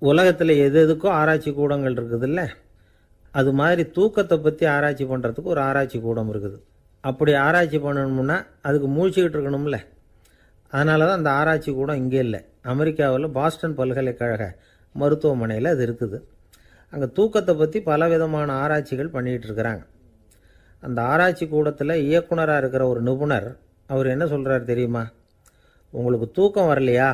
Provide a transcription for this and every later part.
உலகத்தில் எது எதுக்கும் ஆராய்ச்சி கூடங்கள் இருக்குதுல்ல, அது மாதிரி தூக்கத்தை பற்றி ஆராய்ச்சி பண்ணுறதுக்கு ஒரு ஆராய்ச்சி கூடம் இருக்குது. அப்படி ஆராய்ச்சி பண்ணணும்னா அதுக்கு மூழ்கிக்கிட்டு இருக்கணும்ல. அதனால தான் அந்த ஆராய்ச்சி கூடம் இங்கே இல்லை. அமெரிக்காவில் பாஸ்டன் பல்கலைக்கழக மருத்துவமனையில் அது இருக்குது. அங்கே தூக்கத்தை பற்றி பலவிதமான ஆராய்ச்சிகள் பண்ணிகிட்டு இருக்கிறாங்க. அந்த ஆராய்ச்சி கூடத்தில் இயக்குனராக இருக்கிற ஒரு நிபுணர் அவர் என்ன சொல்கிறார் தெரியுமா? உங்களுக்கு தூக்கம் வரலையா,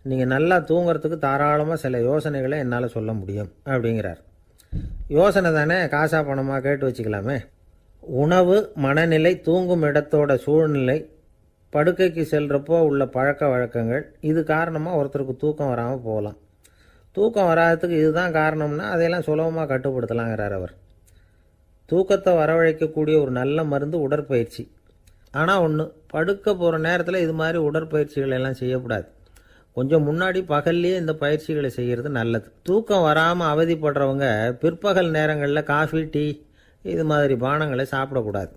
நீங்கள் நல்லா தூங்கிறதுக்கு தாராளமாக சில யோசனைகளை என்னால் சொல்ல முடியும் அப்படிங்கிறார். யோசனை தானே, காசா பணமாக கேட்டு வச்சுக்கலாமே. உணவு, மனநிலை, தூங்கும் இடத்தோட சூழ்நிலை, படுக்கைக்கு செல்கிறப்போ உள்ள பழக்க வழக்கங்கள், இது காரணமாக ஒருத்தருக்கு தூக்கம் வராமல் போகலாம். தூக்கம் வராததுக்கு இதுதான் காரணம்னா அதையெல்லாம் சுலபமாக கட்டுப்படுத்தலாங்கிறார் அவர். தூக்கத்தை வரவழைக்கக்கூடிய ஒரு நல்ல மருந்து உடற்பயிற்சி. ஆனால் ஒன்று, படுக்க போகிற நேரத்தில் இது மாதிரி உடற்பயிற்சிகள் எல்லாம் செய்யக்கூடாது. கொஞ்சம் முன்னாடி பகல்லையே இந்த பயிற்சிகளை செய்கிறது நல்லது. தூக்கம் வராமல் அவதிப்படுறவங்க பிற்பகல் நேரங்களில் காஃபி, டீ இது மாதிரி பானங்களை சாப்பிடக்கூடாது.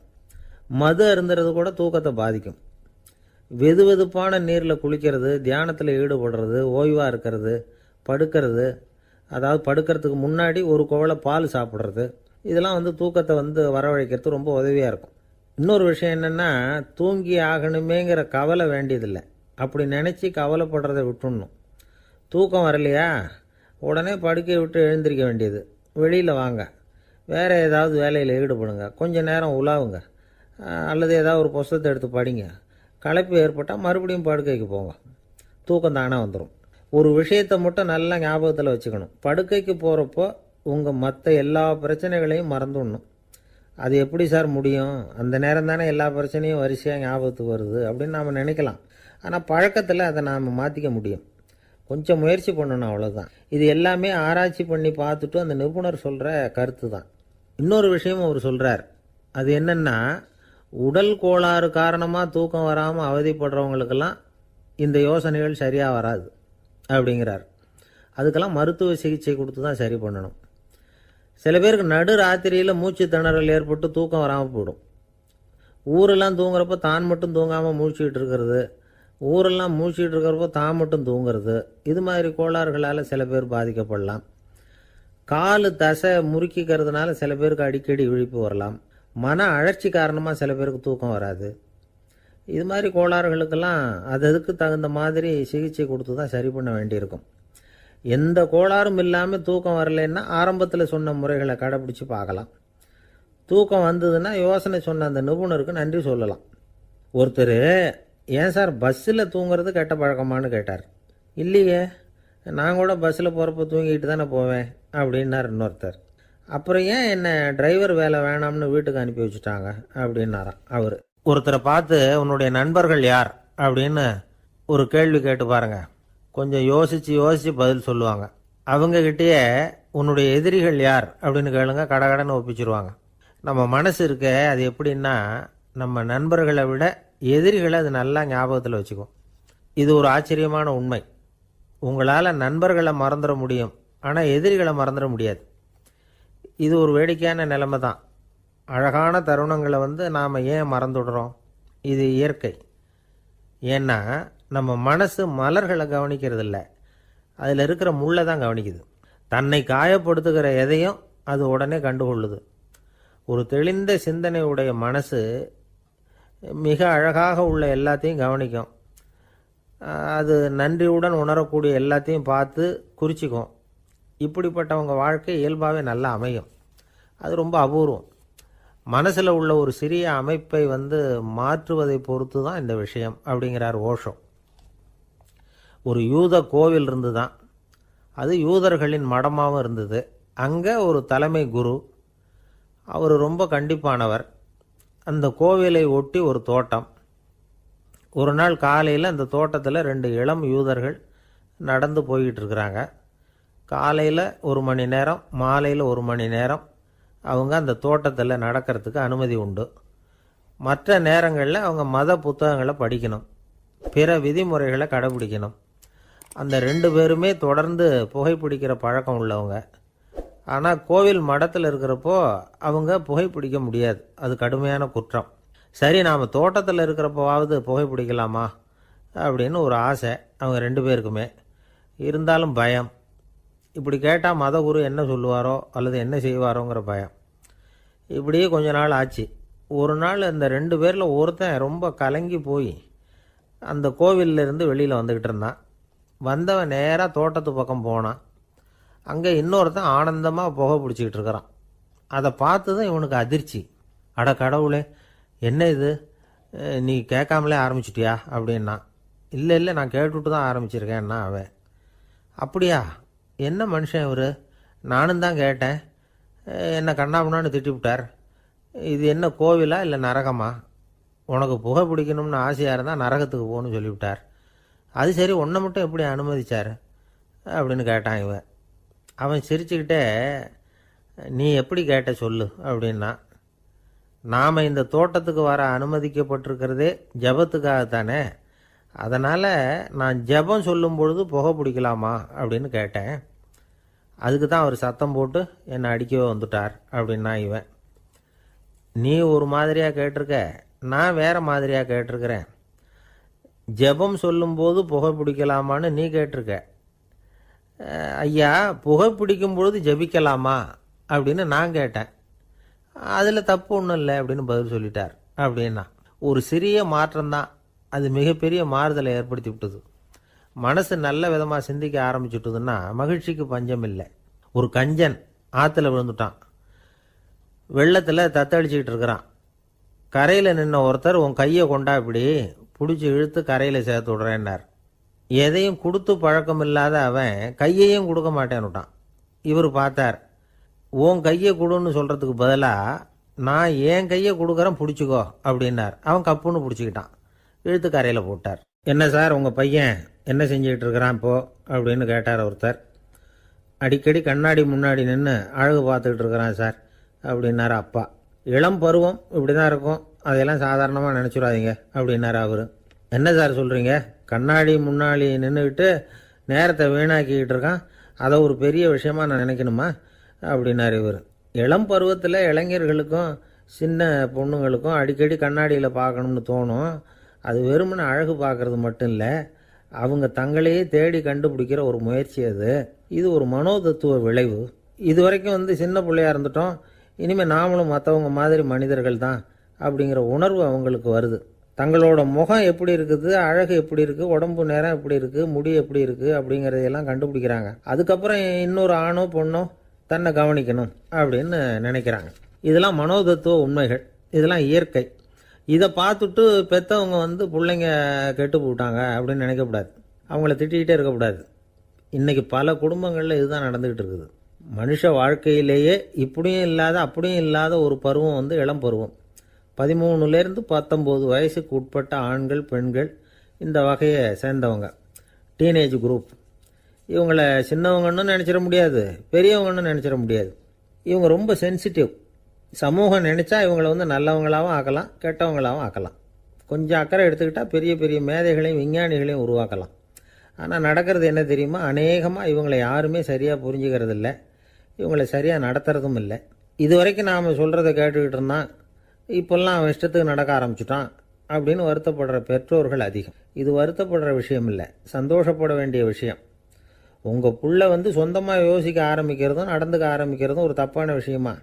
மது அருந்துறது கூட தூக்கத்தை பாதிக்கும். வெது வெதுப்பான நீரில் குளிக்கிறது, தியானத்தில் ஈடுபடுறது, ஓய்வாக இருக்கிறது, படுக்கிறது, அதாவது படுக்கிறதுக்கு முன்னாடி ஒரு குவளை பால் சாப்பிட்றது, இதெல்லாம் தூக்கத்தை வரவழைக்கிறது ரொம்ப உதவியாக இருக்கும். இன்னொரு விஷயம் என்னென்னா, தூங்கி ஆகணுமேங்கிற கவலை வேண்டியதில்லை. அப்படி நினச்சி கவலைப்படுறதை விட்டுடணும். தூக்கம் வரலையா, உடனே படுக்கையை விட்டு எழுந்திரிக்க வேண்டியது. வெளியில் வாங்க, வேறு ஏதாவது வேலையில் ஈடுபடுங்க, கொஞ்சம் நேரம் உலாவுங்க, அல்லது ஏதாவது ஒரு புஸ்தகத்தை எடுத்து படிங்க. களைப்பு ஏற்பட்டால் மறுபடியும் படுக்கைக்கு போங்க. தூக்கம் தானே வந்துடும். ஒரு விஷயத்தை மட்டும் நல்லா ஞாபகத்தில் வச்சுக்கணும். படுக்கைக்கு போகிறப்போ உங்கள் மற்ற எல்லா பிரச்சனைகளையும் மறந்துடணும். அது எப்படி சார் முடியும்? அந்த நேரம் தானே எல்லா பிரச்சனையும் வரிசையாக ஞாபகத்துக்கு வருது அப்படின்னு நாம் நினைக்கலாம். ஆனால் பழக்கத்தில் அதை நாம் மாற்றிக்க முடியும். கொஞ்சம் முயற்சி பண்ணணும், அவ்வளோதான். இது எல்லாமே ஆராய்ச்சி பண்ணி பார்த்துட்டு அந்த நிபுணர் சொல்கிற கருத்து தான். இன்னொரு விஷயமும் அவர் சொல்கிறார். அது என்னென்னா, உடல் கோளாறு காரணமாக தூக்கம் வராமல் அவதிப்படுறவங்களுக்கெல்லாம் இந்த யோசனைகள் சரியாக வராது அப்படிங்கிறார். அதுக்கெல்லாம் மருத்துவ சிகிச்சை கொடுத்து தான் சரி பண்ணணும். சில பேருக்கு நடு ராத்திரியில் மூச்சு திணறல் ஏற்பட்டு தூக்கம் வராமல் போயிடும். ஊரெல்லாம் தூங்குறப்போ தான் மட்டும் தூங்காமல் மூழ்கிட்டு இருக்கிறது, ஊரெல்லாம் மூழ்கிட்டு இருக்கிறப்போ தான் மட்டும் தூங்குறது, இது மாதிரி கோளாறுகளால் சில பேர் பாதிக்கப்படலாம். கால் தசை முறுக்கிக்கிறதுனால சில பேருக்கு அடிக்கடி விழிப்பு வரலாம். மன அழற்சி காரணமாக சில பேருக்கு தூக்கம் வராது. இது மாதிரி கோளாறுகளுக்கெல்லாம் அதுக்கு தகுந்த மாதிரி சிகிச்சை கொடுத்து தான் சரி பண்ண வேண்டியிருக்கும். எந்த கோளாறும் இல்லாமல் தூக்கம் வரலைன்னா ஆரம்பத்தில் சொன்ன முறைகளை கடைப்பிடிச்சு பார்க்கலாம். தூக்கம் வந்ததுன்னா யோசனை சொன்ன அந்த நிபுணருக்கு நன்றி சொல்லலாம். ஒருத்தர், ஏன் சார் பஸ்ஸில் தூங்குறது கெட்ட பழக்கமானு கேட்டார். இல்லையே, நான் கூட பஸ்ஸில் போகிறப்ப தூங்கிட்டு தானே போவேன் அப்படின்னார் இன்னொருத்தர். அப்புறம் ஏன் என்ன டிரைவர் வேலை வேணாம்னு வீட்டுக்கு அனுப்பி வச்சுட்டாங்க அப்படின்னாராம் அவர். ஒருத்தரை பார்த்து உன்னுடைய நண்பர்கள் யார் அப்படின்னு ஒரு கேள்வி கேட்டு பாருங்க. கொஞ்சம் யோசித்து பதில் சொல்லுவாங்க. அவங்கக்கிட்டேயே உன்னுடைய எதிரிகள் யார் அப்படின்னு கேளுங்க, கடகடன்னு ஒப்பிச்சிருவாங்க. நம்ம மனசு இருக்க, அது எப்படின்னா, நம்ம நண்பர்களை விட எதிரிகளை அது நல்லா ஞாபகத்தில் வச்சுக்கும். இது ஒரு ஆச்சரியமான உண்மை. உங்களால் நண்பர்களை மறந்துட முடியும், ஆனால் எதிரிகளை மறந்துட முடியாது. இது ஒரு வேடிக்கையான நிலைமை தான். அழகான தருணங்களை நாம் ஏன் மறந்துடுறோம்? இது இயற்கை. ஏன்னா நம்ம மனசு மலர்களை கவனிக்கிறதில்ல, அதில் இருக்கிற முள்ளை தான் கவனிக்குது. தன்னை காயப்படுத்துகிற எதையும் அது உடனே கண்டுகொள்ளுது. ஒரு தெளிந்த சிந்தனை உடைய மனசு மிக அழகாக உள்ள எல்லாத்தையும் கவனிக்கும். அது நன்றியுடன் உணரக்கூடிய எல்லாத்தையும் பார்த்து குறிச்சிக்கும். இப்படிப்பட்டவங்க வாழ்க்கை இயல்பாகவே நல்லா அமையும். அது ரொம்ப அபூர்வம். மனசில் உள்ள ஒரு சிறிய அமைப்பை மாற்றுவதை பொறுத்து தான் இந்த விஷயம் அப்படிங்கிறார் ஓஷோ. ஒரு யூத கோவில் இருந்து தான், அது யூதர்களின் மடமாகவும் இருந்தது. அங்கே ஒரு தலைமை குரு, அவர் ரொம்ப கண்டிப்பானவர். அந்த கோவிலை ஒட்டி ஒரு தோட்டம். ஒரு நாள் காலையில் அந்த தோட்டத்தில் 2 இளம் யூதர்கள் நடந்து போய்கிட்டு இருக்கிறாங்க. காலையில் 1 மணி நேரம், மாலையில் 1 மணி நேரம் அவங்க அந்த தோட்டத்தில் நடக்கிறதுக்கு அனுமதி உண்டு. மற்ற நேரங்களில் அவங்க மத புத்தகங்களை படிக்கணும், பிற விதிமுறைகளை கடைபிடிக்கணும். அந்த 2 பேருமே தொடர்ந்து புகைப்பிடிக்கிற பழக்கம் உள்ளவங்க. ஆனால் கோவில் மடத்தில் இருக்கிறப்போ அவங்க புகைப்பிடிக்க முடியாது, அது கடுமையான குற்றம். சரி, நாம் தோட்டத்தில் இருக்கிறப்போவாவது புகைப்பிடிக்கலாமா அப்படின்னு ஒரு ஆசை அவங்க 2 பேருக்குமே. இருந்தாலும் பயம். இப்படி கேட்டால் மதகுரு என்ன சொல்லுவாரோ அல்லது என்ன செய்வாரோங்கிற பயம். இப்படியே கொஞ்ச நாள் ஆச்சு. ஒரு நாள் அந்த 2 பேரில் ஒருத்தன் ரொம்ப கலங்கி போய் அந்த கோவிலிருந்து வெளியில் வந்துக்கிட்டு இருந்தான். வந்தவன் நேராக தோட்டத்து பக்கம் போனான். அங்கே இன்னொருத்தன் ஆனந்தமாக புகை பிடிச்சிக்கிட்டு இருக்கிறான். அதை பார்த்து தான் இவனுக்கு அதிர்ச்சி. அட கடவுளே, என்ன இது, நீ கேட்காமலே ஆரம்பிச்சிட்டியா அப்படின்னா. இல்லை இல்லை, நான் கேட்டுவிட்டு தான் ஆரம்பிச்சிருக்கேன்னா அவன். அப்படியா, என்ன மனுஷன் இவர், நானும் தான் கேட்டேன், என்ன கண்ணாபுண்ணான்னு திட்டிவிட்டார். இது என்ன கோவிலா இல்லை நரகமா? உனக்கு புகை பிடிக்கணும்னு ஆசையாக இருந்தால் நரகத்துக்கு போகணும்னு சொல்லிவிட்டார். அது சரி, உன்னை மட்டும் எப்படி அனுமதிச்சார் அப்படின்னு கேட்டான் இவன். அவன் சிரிச்சுக்கிட்டே, நீ எப்படி கேட்ட சொல்லு அப்படின்னா. நாம் இந்த தோட்டத்துக்கு வர அனுமதிக்கப்பட்டிருக்கிறதே ஜபத்துக்காகத்தானே, அதனால் நான் ஜபம் சொல்லும் பொழுது புகை பிடிக்கலாமா அப்படின்னு கேட்டேன். அதுக்கு தான் அவர் சத்தம் போட்டு என்னை அடிக்கவே வந்துட்டார் அப்படின்னா இவன். நீ ஒரு மாதிரியாக கேட்டிருக்க, நான் வேறு மாதிரியாக கேட்டிருக்கிறேன். ஜபம் சொல்லும்போது புகை பிடிக்கலாமான்னு நீ கேட்டிருக்க. ஐயா, புகை பிடிக்கும் பொழுது ஜபிக்கலாமா அப்படின்னு நான் கேட்டேன். அதில் தப்பு ஒன்றும் இல்லை அப்படின்னு பதில் சொல்லிட்டார் அப்படின்னா. ஒரு சிறிய மாற்றம்தான் அது மிகப்பெரிய மாறுதலை ஏற்படுத்தி விட்டது. மனசு நல்ல விதமாக சிந்திக்க ஆரம்பிச்சுட்டுதுன்னா மகிழ்ச்சிக்கு பஞ்சம் இல்லை. ஒரு கஞ்சன் ஆற்றுல விழுந்துட்டான். வெள்ளத்தில் தத்தளிச்சுக்கிட்டு இருக்கிறான். கரையில் நின்ன ஒருத்தர், உன் கையை கொண்டா இப்படி பிடிச்சி இழுத்து கரையில் சேர்த்து விடுறேன்னார். எதையும் கொடுத்து பழக்கம் இல்லாத அவன் கையையும் கொடுக்க மாட்டேன்னுட்டான். இவர் பார்த்தார். உன் கையை கொடுன்னு சொல்கிறதுக்கு பதிலாக நான் என் கையை கொடுக்குறேன் பிடிச்சிக்கோ அப்படின்னார். அவன் கப்புன்னு பிடிச்சிக்கிட்டான், இழுத்து கரையில் போட்டார். என்ன சார், உங்கள் பையன் என்ன செஞ்சுக்கிட்டு இருக்கிறான் இப்போ அப்படின்னு கேட்டார் ஒருத்தர். அடிக்கடி கண்ணாடி முன்னாடி நின்று அழகு பார்த்துக்கிட்டு இருக்கிறான் சார் அப்படின்னார் அப்பா. இளம் பருவம் இப்படி தான் இருக்கும், அதையெல்லாம் சாதாரணமாக நினச்சிடாதீங்க அப்படின்னார் அவர். என்ன சார் சொல்கிறீங்க, கண்ணாடி முன்னாடி நின்றுக்கிட்டு நேரத்தை வீணாக்கிக்கிட்டு இருக்கான், அதை ஒரு பெரிய விஷயமா நான் நினைக்கணுமா அப்படின்னார் இவர். இளம் பருவத்தில் இளைஞர்களுக்கும் சின்ன பொண்ணுங்களுக்கும் அடிக்கடி கண்ணாடியில் பார்க்கணும்னு தோணும். அது வெறுமனே அழகு பார்க்குறது மட்டும் இல்லை, அவங்க தங்களையே தேடி கண்டுபிடிக்கிற ஒரு முயற்சி அது. இது ஒரு மனோதத்துவ விளைவு. இது வரைக்கும் சின்ன பிள்ளையாக இருந்துட்டோம், இனிமேல் நாமளும் மற்றவங்க மாதிரி மனிதர்கள் தான் அப்படிங்கிற உணர்வு அவங்களுக்கு வருது. தங்களோட முகம் எப்படி இருக்குது, அழகு எப்படி இருக்குது, உடம்பு நேரம் எப்படி இருக்குது, முடி எப்படி இருக்குது அப்படிங்கிறதையெல்லாம் கண்டுபிடிக்கிறாங்க. அதுக்கப்புறம் இன்னொரு ஆணோ பொண்ணோ தன்னை கவனிக்கணும் அப்படின்னு நினைக்கிறாங்க. இதெல்லாம் மனோதத்துவ உண்மைகள், இதெல்லாம் இயற்கை. இதை பார்த்துட்டு பெற்றவங்க பிள்ளைங்க கெட்டு போட்டாங்க அப்படின்னு நினைக்கக்கூடாது, அவங்கள திட்டிக்கிட்டே இருக்கக்கூடாது. இன்றைக்கி பல குடும்பங்களில் இதுதான் நடந்துக்கிட்டு இருக்குது. மனுஷ வாழ்க்கையிலேயே இப்படியும் இல்லாத அப்படியும் இல்லாத ஒரு பருவம் இளம் பருவம். 13லேருந்து 19 வயசுக்கு உட்பட்ட ஆண்கள் பெண்கள் இந்த வகையை சேர்ந்தவங்க, டீனேஜ் குரூப். இவங்களை சின்னவங்கன்னு நினச்சிட முடியாது, பெரியவங்கன்னு நினச்சிட முடியாது. இவங்க ரொம்ப சென்சிட்டிவ். சமூகம் நினச்சா இவங்களை நல்லவங்களாகவும் ஆக்கலாம், கெட்டவங்களாகவும் ஆக்கலாம். கொஞ்சம் அக்கறை எடுத்துக்கிட்டால் பெரிய பெரிய மேதைகளையும் விஞ்ஞானிகளையும் உருவாக்கலாம். ஆனால் நடக்கிறது என்ன தெரியுமா, அநேகமாக இவங்களை யாருமே சரியாக புரிஞ்சுக்கிறது இல்லை, இவங்களை சரியாக நடத்துறதும் இல்லை. இது வரைக்கும் நாம் சொல்கிறத கேட்டுக்கிட்டு இருந்தான், இப்போல்லாம் அவன் இஷ்டத்துக்கு நடக்க ஆரம்பிச்சுட்டான் அப்படின்னு வருத்தப்படுற பெற்றோர்கள் அதிகம். இது வருத்தப்படுற விஷயம் இல்லை, சந்தோஷப்பட வேண்டிய விஷயம். உங்கள் புள்ள சொந்தமாக யோசிக்க ஆரம்பிக்கிறதும் நடந்துக்க ஆரம்பிக்கிறதும் ஒரு தப்பான விஷயமா?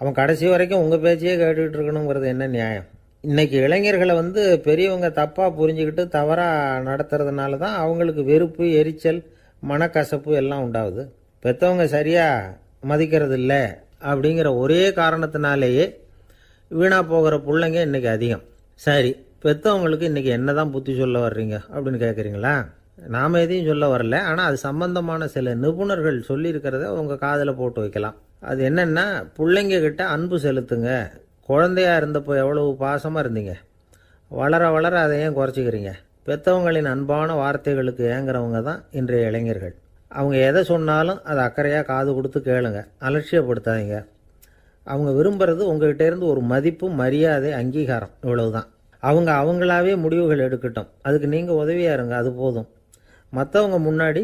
அவன் கடைசி வரைக்கும் உங்கள் பேச்சையே கேட்டுக்கிட்டு இருக்கணுங்கிறது என்ன நியாயம்? இன்றைக்கி இளைஞர்களை பெரியவங்க தப்பாக புரிஞ்சுக்கிட்டு தவறாக நடத்துறதுனால தான் அவங்களுக்கு வெறுப்பு, எரிச்சல், மனக்கசப்பு எல்லாம் உண்டாகுது. பெற்றவங்க சரியாக மதிக்கிறது இல்லை அப்படிங்கிற ஒரே காரணத்தினாலேயே வீணாக போகிற பிள்ளைங்க இன்றைக்கி அதிகம். சரி, பெற்றவங்களுக்கு இன்றைக்கி என்ன தான் புத்தி சொல்ல வர்றீங்க அப்படின்னு கேட்குறீங்களா? நாம் எதையும் சொல்ல வரல, ஆனால் அது சம்பந்தமான சில நிபுணர்கள் சொல்லியிருக்கிறத உங்கள் காதில் போட்டு வைக்கலாம். அது என்னென்னா, பிள்ளைங்க கிட்ட அன்பு செலுத்துங்க. குழந்தையாக இருந்தப்போ எவ்வளவு பாசமாக இருந்தீங்க, வளர வளர அதை ஏன் குறைச்சிக்கிறீங்க? பெற்றவங்களின் அன்பான வார்த்தைகளுக்கு ஏங்குறவங்க தான் இன்றைய இளைஞர்கள். அவங்க எதை சொன்னாலும் அதை அக்கறையாக காது கொடுத்து கேளுங்க, அலட்சியப்படுத்தாதீங்க. அவங்க விரும்புகிறது உங்கள்கிட்டேருந்து ஒரு மதிப்பு, மரியாதை, அங்கீகாரம், இவ்வளவுதான். அவங்க அவங்களாவே முடிவுகள் எடுக்கட்டும், அதுக்கு நீங்கள் உதவியாக இருங்க, அது போதும். மற்றவங்க முன்னாடி,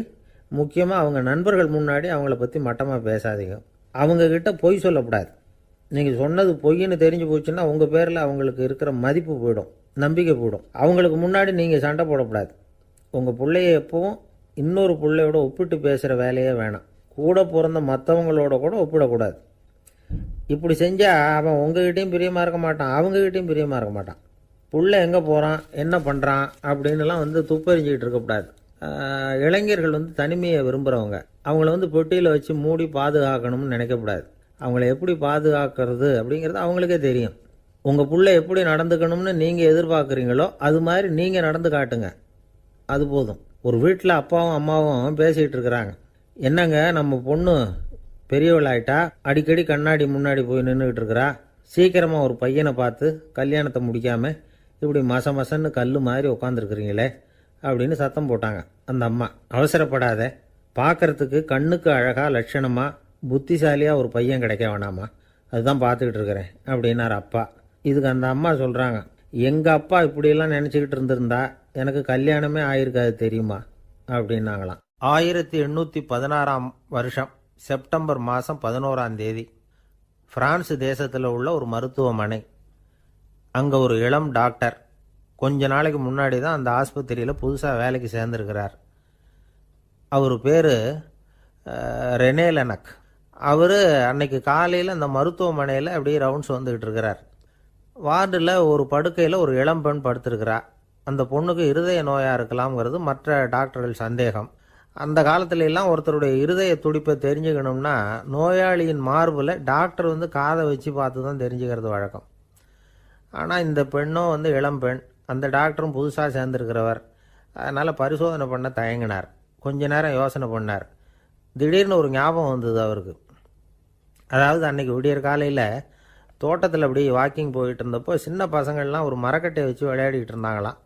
முக்கியமாக அவங்க நண்பர்கள் முன்னாடி அவங்கள பற்றி மட்டமாக பேசாதீங்க. அவங்கக்கிட்ட பொய் சொல்லக்கூடாது. நீங்கள் சொன்னது பொய்ன்னு தெரிஞ்சு போச்சுன்னா உங்கள் பேரில் அவங்களுக்கு இருக்கிற மதிப்பு போயிடும், நம்பிக்கை போயிடும். அவங்களுக்கு முன்னாடி நீங்கள் சண்டை போடக்கூடாது. உங்கள் பிள்ளைய எப்பவும் இன்னொரு பிள்ளையோட ஒப்பிட்டு பேசுகிற வேலையே வேணாம். கூட பிறந்த மற்றவங்களோட கூட ஒப்பிடக்கூடாது. இப்படி செஞ்சால் அவன் உங்ககிட்டையும் பிரியமாக இருக்க மாட்டான், அவங்ககிட்டையும் பிரியமாக இருக்க மாட்டான். புள்ள எங்கே போகிறான், என்ன பண்ணுறான் அப்படின்னுலாம் துப்பறிஞ்சிக்கிட்டு இருக்கக்கூடாது. இளைஞர்கள் தனிமையை விரும்புகிறவங்க. அவங்கள பெட்டியில் வச்சு மூடி பாதுகாக்கணும்னு நினைக்கக்கூடாது. அவங்கள எப்படி பாதுகாக்கிறது அப்படிங்கிறது அவங்களுக்கே தெரியும். உங்கள் புள்ள எப்படி நடந்துக்கணும்னு நீங்கள் எதிர்பார்க்குறீங்களோ அது மாதிரி நீங்கள் நடந்து காட்டுங்க, அது போதும். ஒரு வீட்டில் அப்பாவும் அம்மாவும் பேசிகிட்டு இருக்கிறாங்க. என்னங்க நம்ம பொண்ணு பெரியவளாயிட்டா, அடிக்கடி கண்ணாடி முன்னாடி போய் நின்றுக்கிட்டு இருக்கிறா, சீக்கிரமாக ஒரு பையனை பார்த்து கல்யாணத்தை முடிக்காமல் இப்படி மசன்னு கல் மாதிரி உட்காந்துருக்குறீங்களே அப்படின்னு சத்தம் போட்டாங்க அந்த அம்மா. அவசரப்படாத, பார்க்கறதுக்கு கண்ணுக்கு அழகாக லட்சணமாக புத்திசாலியாக ஒரு பையன் கிடைக்க வேணாமா, அதுதான் பார்த்துக்கிட்டு இருக்கிறேன் அப்படின்னார் அப்பா. இதுக்கு அந்த அம்மா சொல்கிறாங்க, எங்கள் அப்பா இப்படியெல்லாம் நினச்சிக்கிட்டு இருந்திருந்தா எனக்கு கல்யாணமே ஆயிருக்காது தெரியுமா அப்படின்னாங்களாம். 1816 வருஷம் செப்டம்பர் மாதம் 11 பிரான்ஸ் தேசத்தில் உள்ள ஒரு மருத்துவமனை. அங்கே ஒரு இளம் டாக்டர் கொஞ்ச நாளைக்கு முன்னாடி தான் அந்த ஆஸ்பத்திரியில் புதுசாக வேலைக்கு சேர்ந்துருக்கிறார். அவர் பேர் ரெனே லெனக். அவர் அன்னைக்கு காலையில் அந்த மருத்துவமனையில் அப்படியே ரவுண்ட்ஸ் வந்துக்கிட்டு இருக்கிறார். வார்டில் ஒரு படுக்கையில் ஒரு இளம் பெண் படுத்திருக்கிறா. அந்த பொண்ணுக்கு இருதய நோயாக இருக்கலாம்ங்கிறது மற்ற டாக்டர்கள் சந்தேகம். அந்த காலத்துல எல்லாம் ஒருத்தருடைய இருதய துடிப்பை தெரிஞ்சுக்கணும்னா நோயாளியின் மார்பில் டாக்டர் காதை வச்சு பார்த்து தான் தெரிஞ்சுக்கிறது வழக்கம். ஆனால் இந்த பெண்ணும் இளம் பெண், அந்த டாக்டரும் புதுசாக சேர்ந்துருக்கிறவர். அதனால் பரிசோதனை பண்ண தயங்கினார். கொஞ்ச நேரம் யோசனை பண்ணார். திடீர்னு ஒரு ஞாபகம் வந்தது அவருக்கு. அதாவது அன்னைக்கு விடியற் காலையில் தோட்டத்தில் அப்படி வாக்கிங் போயிட்டு இருந்தப்போ சின்ன பசங்கள்லாம் ஒரு மரக்கட்டையை வச்சு விளையாடிக்கிட்டு இருந்தாங்களாம்.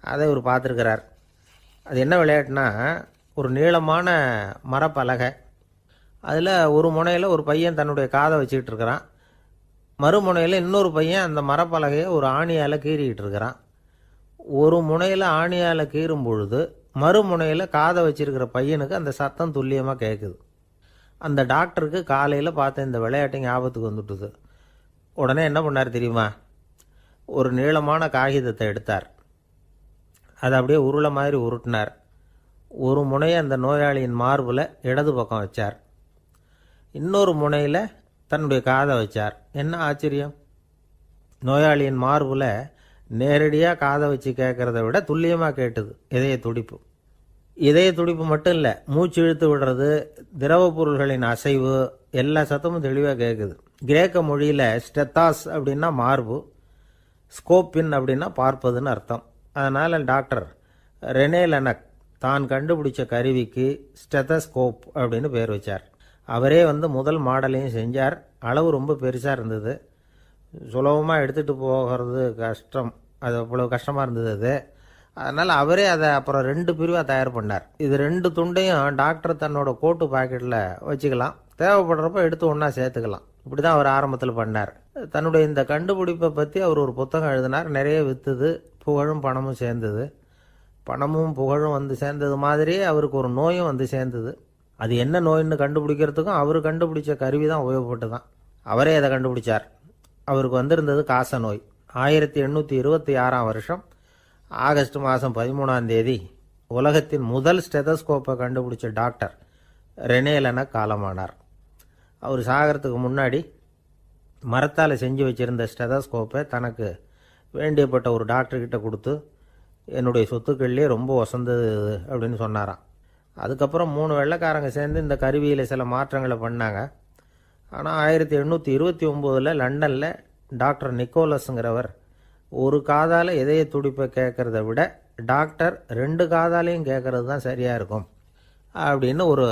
அதை இவர் பார்த்துருக்கிறார். அது என்ன விளையாட்டுனா, ஒரு நீளமான மரப்பலகை, அதில் ஒரு முனையில் ஒரு பையன் தன்னுடைய காதை வச்சுக்கிட்டு இருக்கிறான், மறுமுனையில் இன்னொரு பையன் அந்த மரப்பலகையை ஒரு ஆணியால் கீறிக்கிட்டு இருக்கிறான். ஒரு முனையில் ஆணியால் கீறும் பொழுது மறுமுனையில் காதை வச்சிருக்கிற பையனுக்கு அந்த சத்தம் துல்லியமாக கேட்குது. அந்த டாக்டருக்கு காலையில் பார்த்த இந்த விளையாட்டு ஞாபகத்துக்கு வந்துட்டுது. உடனே என்ன பண்ணார் தெரியுமா? ஒரு நீளமான காகிதத்தை எடுத்தார். அதை அப்படியே உருளை மாதிரி உருட்டினார். ஒரு முனையை அந்த நோயாளியின் மார்பில் இடது பக்கம் வச்சார், இன்னொரு முனையில் தன்னுடைய காதை வச்சார். என்ன ஆச்சரியம்! நோயாளியின் மார்பில் நேரடியாக காதை வச்சு கேட்குறத விட துல்லியமாக கேட்டுது இதய துடிப்பு. இதய துடிப்பு மட்டும் இல்லை, மூச்சு இழுத்து விடுறது, திரவ பொருள்களின் அசைவு, எல்லா சத்தமும் தெளிவாக கேட்குது. கிரேக்க மொழியில் ஸ்டெத்தாஸ் அப்படின்னா மார்பு, ஸ்கோப்பின் அப்படின்னா பார்ப்பதுன்னு அர்த்தம். அதனால் டாக்டர் ரெனே லெனக் தான் கண்டுபிடிச்ச கருவிக்கு ஸ்டெத்தஸ்கோப் அப்படின்னு பேர் வச்சார். அவரே முதல் மாடலையும் செஞ்சார். அளவு ரொம்ப பெருசாக இருந்தது, சுலபமாக எடுத்துகிட்டு போகிறது கஷ்டம், அது அவ்வளோ கஷ்டமாக இருந்தது அது. அதனால் அவரே அதை அப்புறம் 2 பிரிவாக தயார் பண்ணார். இது 2 துண்டையும் டாக்டர் தன்னோட கோட்டு பாக்கெட்டில் வச்சுக்கலாம், தேவைப்படுறப்ப எடுத்து ஒன்றா சேர்த்துக்கலாம். இப்படி தான் அவர் ஆரம்பத்தில் பண்ணார். தன்னுடைய இந்த கண்டுபிடிப்பை பற்றி அவர் ஒரு புத்தகம் எழுதினார். நிறைய விற்றுது, புகழும் பணமும் சேர்ந்தது. பணமும் புகழும் சேர்ந்தது மாதிரியே அவருக்கு ஒரு நோயும் சேர்ந்தது. அது என்ன நோயின்னு கண்டுபிடிக்கிறதுக்கும் அவர் கண்டுபிடிச்ச கருவி தான் உபயோகப்பட்டு தான். அவரே அதை கண்டுபிடிச்சார். அவருக்கு வந்திருந்தது காச நோய். 1826 வருஷம் ஆகஸ்ட் மாதம் 13 உலகத்தின் முதல் ஸ்டெதஸ்கோப்பை கண்டுபிடிச்ச டாக்டர் ரெனே லெனக் காலமானார். அவர் சாகிறதுக்கு முன்னாடி மரத்தால் செஞ்சு வச்சுருந்த ஸ்டெதஸ்கோப்பை தனக்கு வேண்டியப்பட்ட ஒரு டாக்டர்கிட்ட கொடுத்து, என்னுடைய சொத்துக்கள்லேயே ரொம்ப வசந்தது அப்படின்னு சொன்னாராம். அதுக்கப்புறம் 3 வெள்ளைக்காரங்க சேர்ந்து இந்த கருவியில் சில மாற்றங்களை பண்ணாங்க. ஆனால் 1829 லண்டனில் டாக்டர் நிக்கோலஸுங்கிறவர் ஒரு காதால் இதய துடிப்பை கேட்குறத விட டாக்டர் 2 காதாலையும் கேட்குறது தான் சரியாக இருக்கும் அப்படின்னு ஒரு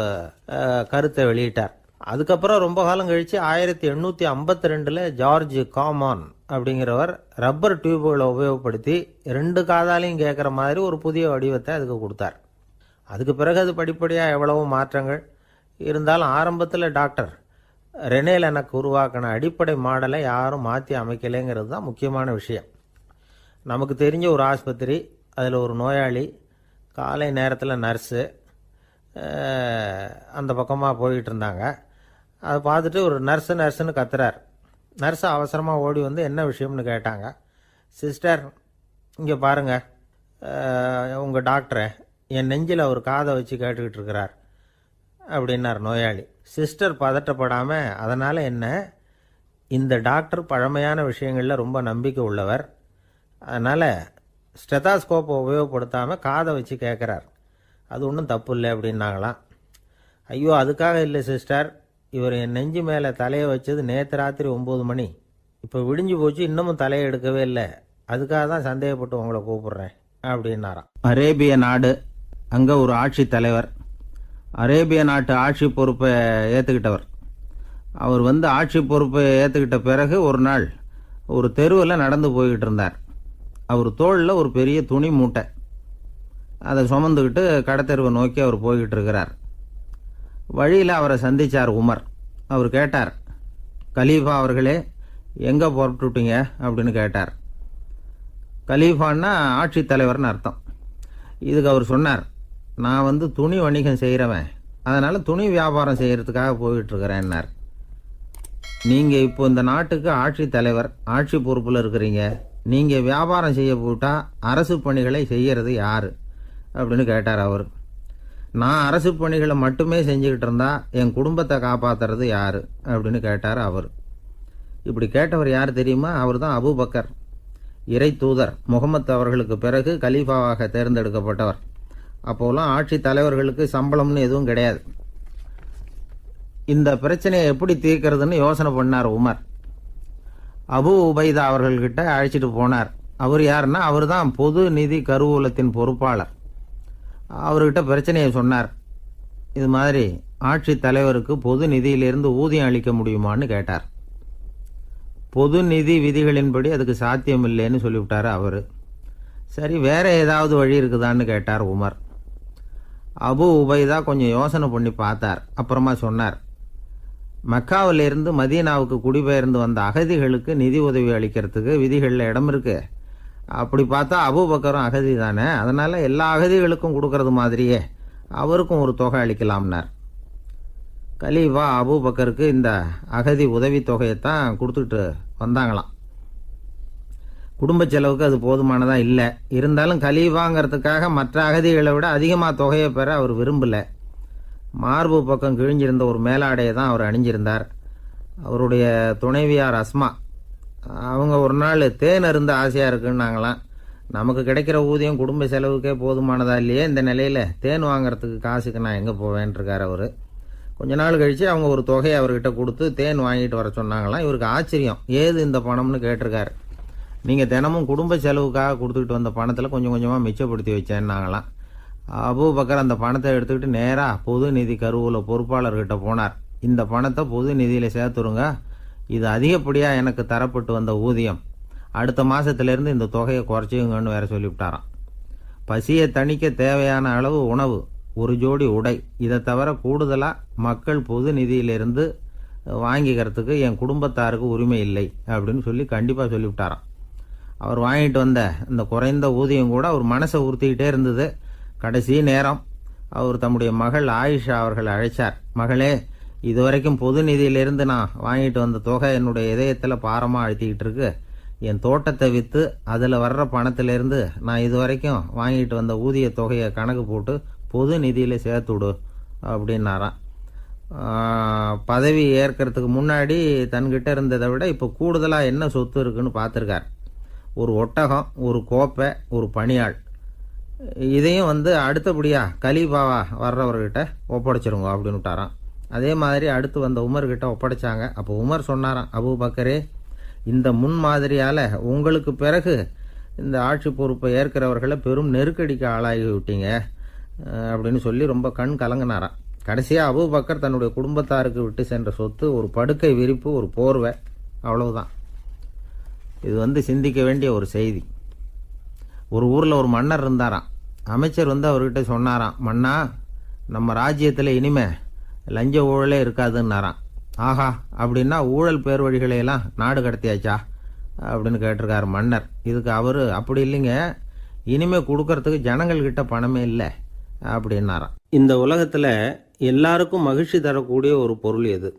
கருத்தை வெளியிட்டார். அதுக்கப்புறம் ரொம்ப காலம் கழித்து 1852 ஜார்ஜ் காமான் அப்படிங்கிறவர் ரப்பர் டியூப்களை உபயோகப்படுத்தி 2 காதாலையும் கேட்குற மாதிரி ஒரு புதிய வடிவத்தை அதுக்கு கொடுத்தார். அதுக்கு பிறகு அது படிப்படியாக எவ்வளவோ மாற்றங்கள் இருந்தாலும் ஆரம்பத்தில் டாக்டர் ரெனே லெனக் உருவாக்கின அடிப்படை மாடலை யாரும் மாற்றி அமைக்கலைங்கிறது தான் முக்கியமான விஷயம். நமக்கு தெரிஞ்ச ஒரு ஆஸ்பத்திரி, அதில் ஒரு நோயாளி, காலை நேரத்தில் நர்ஸு அந்த பக்கமாக போயிட்டு இருந்தாங்க. அதை பார்த்துட்டு ஒரு நர்ஸுன்னு கத்துறார். நர்ஸு அவசரமாக ஓடி என்ன விஷயம்னு கேட்டாங்க. சிஸ்டர், இங்கே பாருங்கள், உங்கள் டாக்டரை என் நெஞ்சில் ஒரு காதை வச்சு கேட்டுக்கிட்டு இருக்கிறார் அப்படின்னார் நோயாளி. சிஸ்டர் பதட்டப்படாமல், அதனால் என்ன, இந்த டாக்டர் பழமையான விஷயங்களில் ரொம்ப நம்பிக்கை உள்ளவர், அதனால் ஸ்டெதாஸ்கோப்பை உபயோகப்படுத்தாமல் காதை வச்சு கேட்குறார், அது ஒன்றும் தப்பு இல்லை அப்படின்னாங்களாம். ஐயோ, அதுக்காக இல்லை சிஸ்டர், இவர் என் நெஞ்சு மேலே தலையை வச்சது நேற்று ராத்திரி 9 மணி, இப்போ விடிஞ்சு போச்சு, இன்னமும் தலையை எடுக்கவே இல்லை, அதுக்காக தான் சந்தேகப்பட்டு உங்களை கூப்பிட்றேன் அப்படின்னாராம். அரேபிய நாடு, அங்கே ஒரு ஆட்சி தலைவர், அரேபிய நாட்டு ஆட்சி பொறுப்பை ஏற்றுக்கிட்டவர். அவர் ஆட்சி பொறுப்பை ஏற்றுக்கிட்ட பிறகு ஒரு நாள் ஒரு தெருவில் நடந்து போய்கிட்டு இருந்தார். அவர் தோளில் ஒரு பெரிய துணி மூட்டை, அதை சுமந்துக்கிட்டு கடத்தெருவை நோக்கி அவர் போய்கிட்டு இருக்கிறார். வழியில் அவரை சந்தித்தார் உமர். அவர் கேட்டார், கலீஃபா அவர்களே, எங்கே புறப்பட்டுட்டீங்க அப்படின்னு கேட்டார். கலீஃபான்னா ஆட்சித்தலைவர்னு அர்த்தம். இதுக்கு அவர் சொன்னார், நான் துணி வணிகம் செய்கிறவன், அதனால் துணி வியாபாரம் செய்கிறதுக்காக போயிட்டுருக்கிறேன்னார். நீங்கள் இப்போ இந்த நாட்டுக்கு ஆட்சித்தலைவர், ஆட்சி பொறுப்பில் இருக்கிறீங்க, நீங்கள் வியாபாரம் செய்ய போட்டால் அரசு பணிகளை செய்கிறது யார் அப்படின்னு கேட்டார் அவர். நான் அரசு பணிகளை மட்டுமே செஞ்சுக்கிட்டு இருந்தா என் குடும்பத்தை காப்பாற்றுறது யார் அப்படின்னு கேட்டார் அவர். இப்படி கேட்டவர் யார் தெரியுமா? அவர் தான் அபூபக்கர், இறை தூதர் முகமது அவர்களுக்கு பிறகு கலீஃபாவாக தேர்ந்தெடுக்கப்பட்டவர். அப்போலாம் ஆட்சி தலைவர்களுக்கு சம்பளம்னு எதுவும் கிடையாது. இந்த பிரச்சனையை எப்படி தீர்க்கிறதுன்னு யோசனை பண்ணார் உமர். அபு உபைதா அவர்கள்கிட்ட அழைச்சிட்டு போனார். அவர் யாருன்னா, அவர் தான் பொது நிதி கருவூலத்தின் பொறுப்பாளர். அவர்கிட்ட பிரச்சனையை சொன்னார். இது மாதிரி ஆட்சி தலைவருக்கு பொது நிதியிலிருந்து ஊதியம் அளிக்க முடியுமான்னு கேட்டார். பொது நிதி விதிகளின்படி அதுக்கு சாத்தியம் இல்லைன்னு சொல்லிவிட்டார் அவர். சரி, வேற ஏதாவது வழி இருக்குதான்னு கேட்டார் உமர். அபு உபைதா கொஞ்சம் யோசனை பண்ணி பார்த்தார். அப்புறமா சொன்னார், மக்காவிலிருந்து மதீனாவுக்கு குடிபெயர்ந்து வந்த அகதிகளுக்கு நிதி உதவி அளிக்கிறதுக்கு விதிகளில் இடம் இருக்கு. அப்படி பார்த்தா அபூபக்கரும் அகதி தானே, அதனால எல்லா அகதிகளுக்கும் கொடுக்கறது மாதிரியே அவருக்கும் ஒரு தொகை அளிக்கலாம்னார். கலீஃபா அபூபக்கருக்கு இந்த அகதி உதவி தொகையைத்தான் கொடுத்துட்டு வந்தாங்களாம். குடும்ப செலவுக்கு அது போதுமானதா இல்லை. இருந்தாலும் கலீஃபாங்கிறதுக்காக மற்ற அகதிகளை விட அதிகமாக தொகையை பெற அவர் விரும்பலை. மார்பு பக்கம் கிழிஞ்சிருந்த ஒரு மேலாடையை தான் அவர் அணிஞ்சிருந்தார். அவருடைய துணைவியார் அஸ்மா, அவங்க ஒரு நாள் தேன் அருந்த ஆசையாக இருக்குன்னாங்களாம். நமக்கு கிடைக்கிற ஊதியம் குடும்ப செலவுக்கே போதுமானதா இல்லையே, இந்த நிலையில் தேன் வாங்கிறதுக்கு காசுக்கு நான் எங்கே போவேன்ருக்கார் அவர். கொஞ்ச நாள் கழித்து அவங்க ஒரு தொகையை அவர்கிட்ட கொடுத்து தேன் வாங்கிட்டு வர சொன்னாங்களாம். இவருக்கு ஆச்சரியம், ஏது இந்த பணம்னு கேட்டிருக்காரு. நீங்கள் தினமும் குடும்ப செலவுக்காக கொடுத்துக்கிட்டு வந்த பணத்தில் கொஞ்சம் கொஞ்சமாக மிச்சப்படுத்தி வச்சேன்னாங்களாம். அபூபக்கர் அந்த பணத்தை எடுத்துக்கிட்டு நேராக பொது நிதி கருவூல பொறுப்பாளர்கிட்ட போனார். இந்த பணத்தை பொது நிதியில் சேர்த்துருங்க, இது அதிகப்படியாக எனக்கு தரப்பட்டு வந்த ஊதியம், அடுத்த மாதத்துலேருந்து இந்த தொகையை குறைச்சிங்கன்னு வேற சொல்லிவிட்டாராம். பசியை தணிக்க தேவையான அளவு உணவு, ஒரு ஜோடி உடை, இதை தவிர கூடுதலாக மக்கள் பொது நிதியிலிருந்து வாங்கிக்கிறதுக்கு என் குடும்பத்தாருக்கு உரிமை இல்லை அப்படின்னு சொல்லி கண்டிப்பாக சொல்லிவிட்டாராம். அவர் வாங்கிட்டு வந்த இந்த குறைந்த ஊதியம் கூட அவர் மனசை உறுத்திக்கிட்டே இருந்தது. கடைசி நேரம் அவர் தம்முடைய மகள் ஆயிஷா அவர்களை அழைச்சார். மகளே, இதுவரைக்கும் பொது நிதியிலிருந்து நான் வாங்கிட்டு வந்த தொகை என்னுடைய இதயத்தில் பாரமாக அழுத்திக்கிட்டு இருக்கு. என் தோட்டத்தை விற்று அதில் வர்ற பணத்திலிருந்து நான் இதுவரைக்கும் வாங்கிட்டு வந்த ஊதிய தொகையை கணக்கு போட்டு பொது நிதியில் சேர்த்துடு அப்படின்னாராம். பதவி ஏற்கிறதுக்கு முன்னாடி தன்கிட்ட இருந்ததை விட இப்போ கூடுதலாக என்ன சொத்து இருக்குன்னு பார்த்துருக்கார். ஒரு ஒட்டகம், ஒரு கோப்பை, ஒரு பணியாள், இதையும் அடுத்தபடியாக கலீஃபாவா வர்றவர்கிட்ட ஒப்படைச்சிருங்க அப்படின்னு விட்டாராம். அதே மாதிரி அடுத்து வந்த உமர்கிட்ட ஒப்படைச்சாங்க. அப்போ உமர் சொன்னாராம், அபூபக்கரே, இந்த முன்மாதிரியால் உங்களுக்கு பிறகு இந்த ஆட்சி பொறுப்பை ஏற்கிறவர்களை பெரும் நெருக்கடிக்கு ஆளாகி விட்டீங்க அப்படின்னு சொல்லி ரொம்ப கண் கலங்கினாராம். கடைசியாக அபூபக்கர் தன்னுடைய குடும்பத்தாருக்கு விட்டு சென்ற சொத்து ஒரு படுக்கை விரிப்பு, ஒரு போர்வை, அவ்வளவுதான். இது சிந்திக்க வேண்டிய ஒரு செய்தி. ஒரு ஊரில் ஒரு மன்னர் இருந்தாராம். அமைச்சர் அவர்கிட்ட சொன்னாராம், மன்னா, நம்ம ராஜ்யத்தில் இனிமே லஞ்ச ஊழலே இருக்காதுன்னாராம். ஆஹா, அப்படின்னா ஊழல் பேர் வழிகளையெல்லாம் நாடு கடத்தியாச்சா அப்படின்னு கேட்டிருக்காரு மன்னர். இதுக்கு அவர், அப்படி இல்லைங்க, இனிமே கொடுக்கறதுக்கு ஜனங்கள்கிட்ட பணமே இல்லை அப்படின்னாராம். இந்த உலகத்தில் எல்லாருக்கும் மகிழ்ச்சி தரக்கூடிய ஒரு பொருள் எது?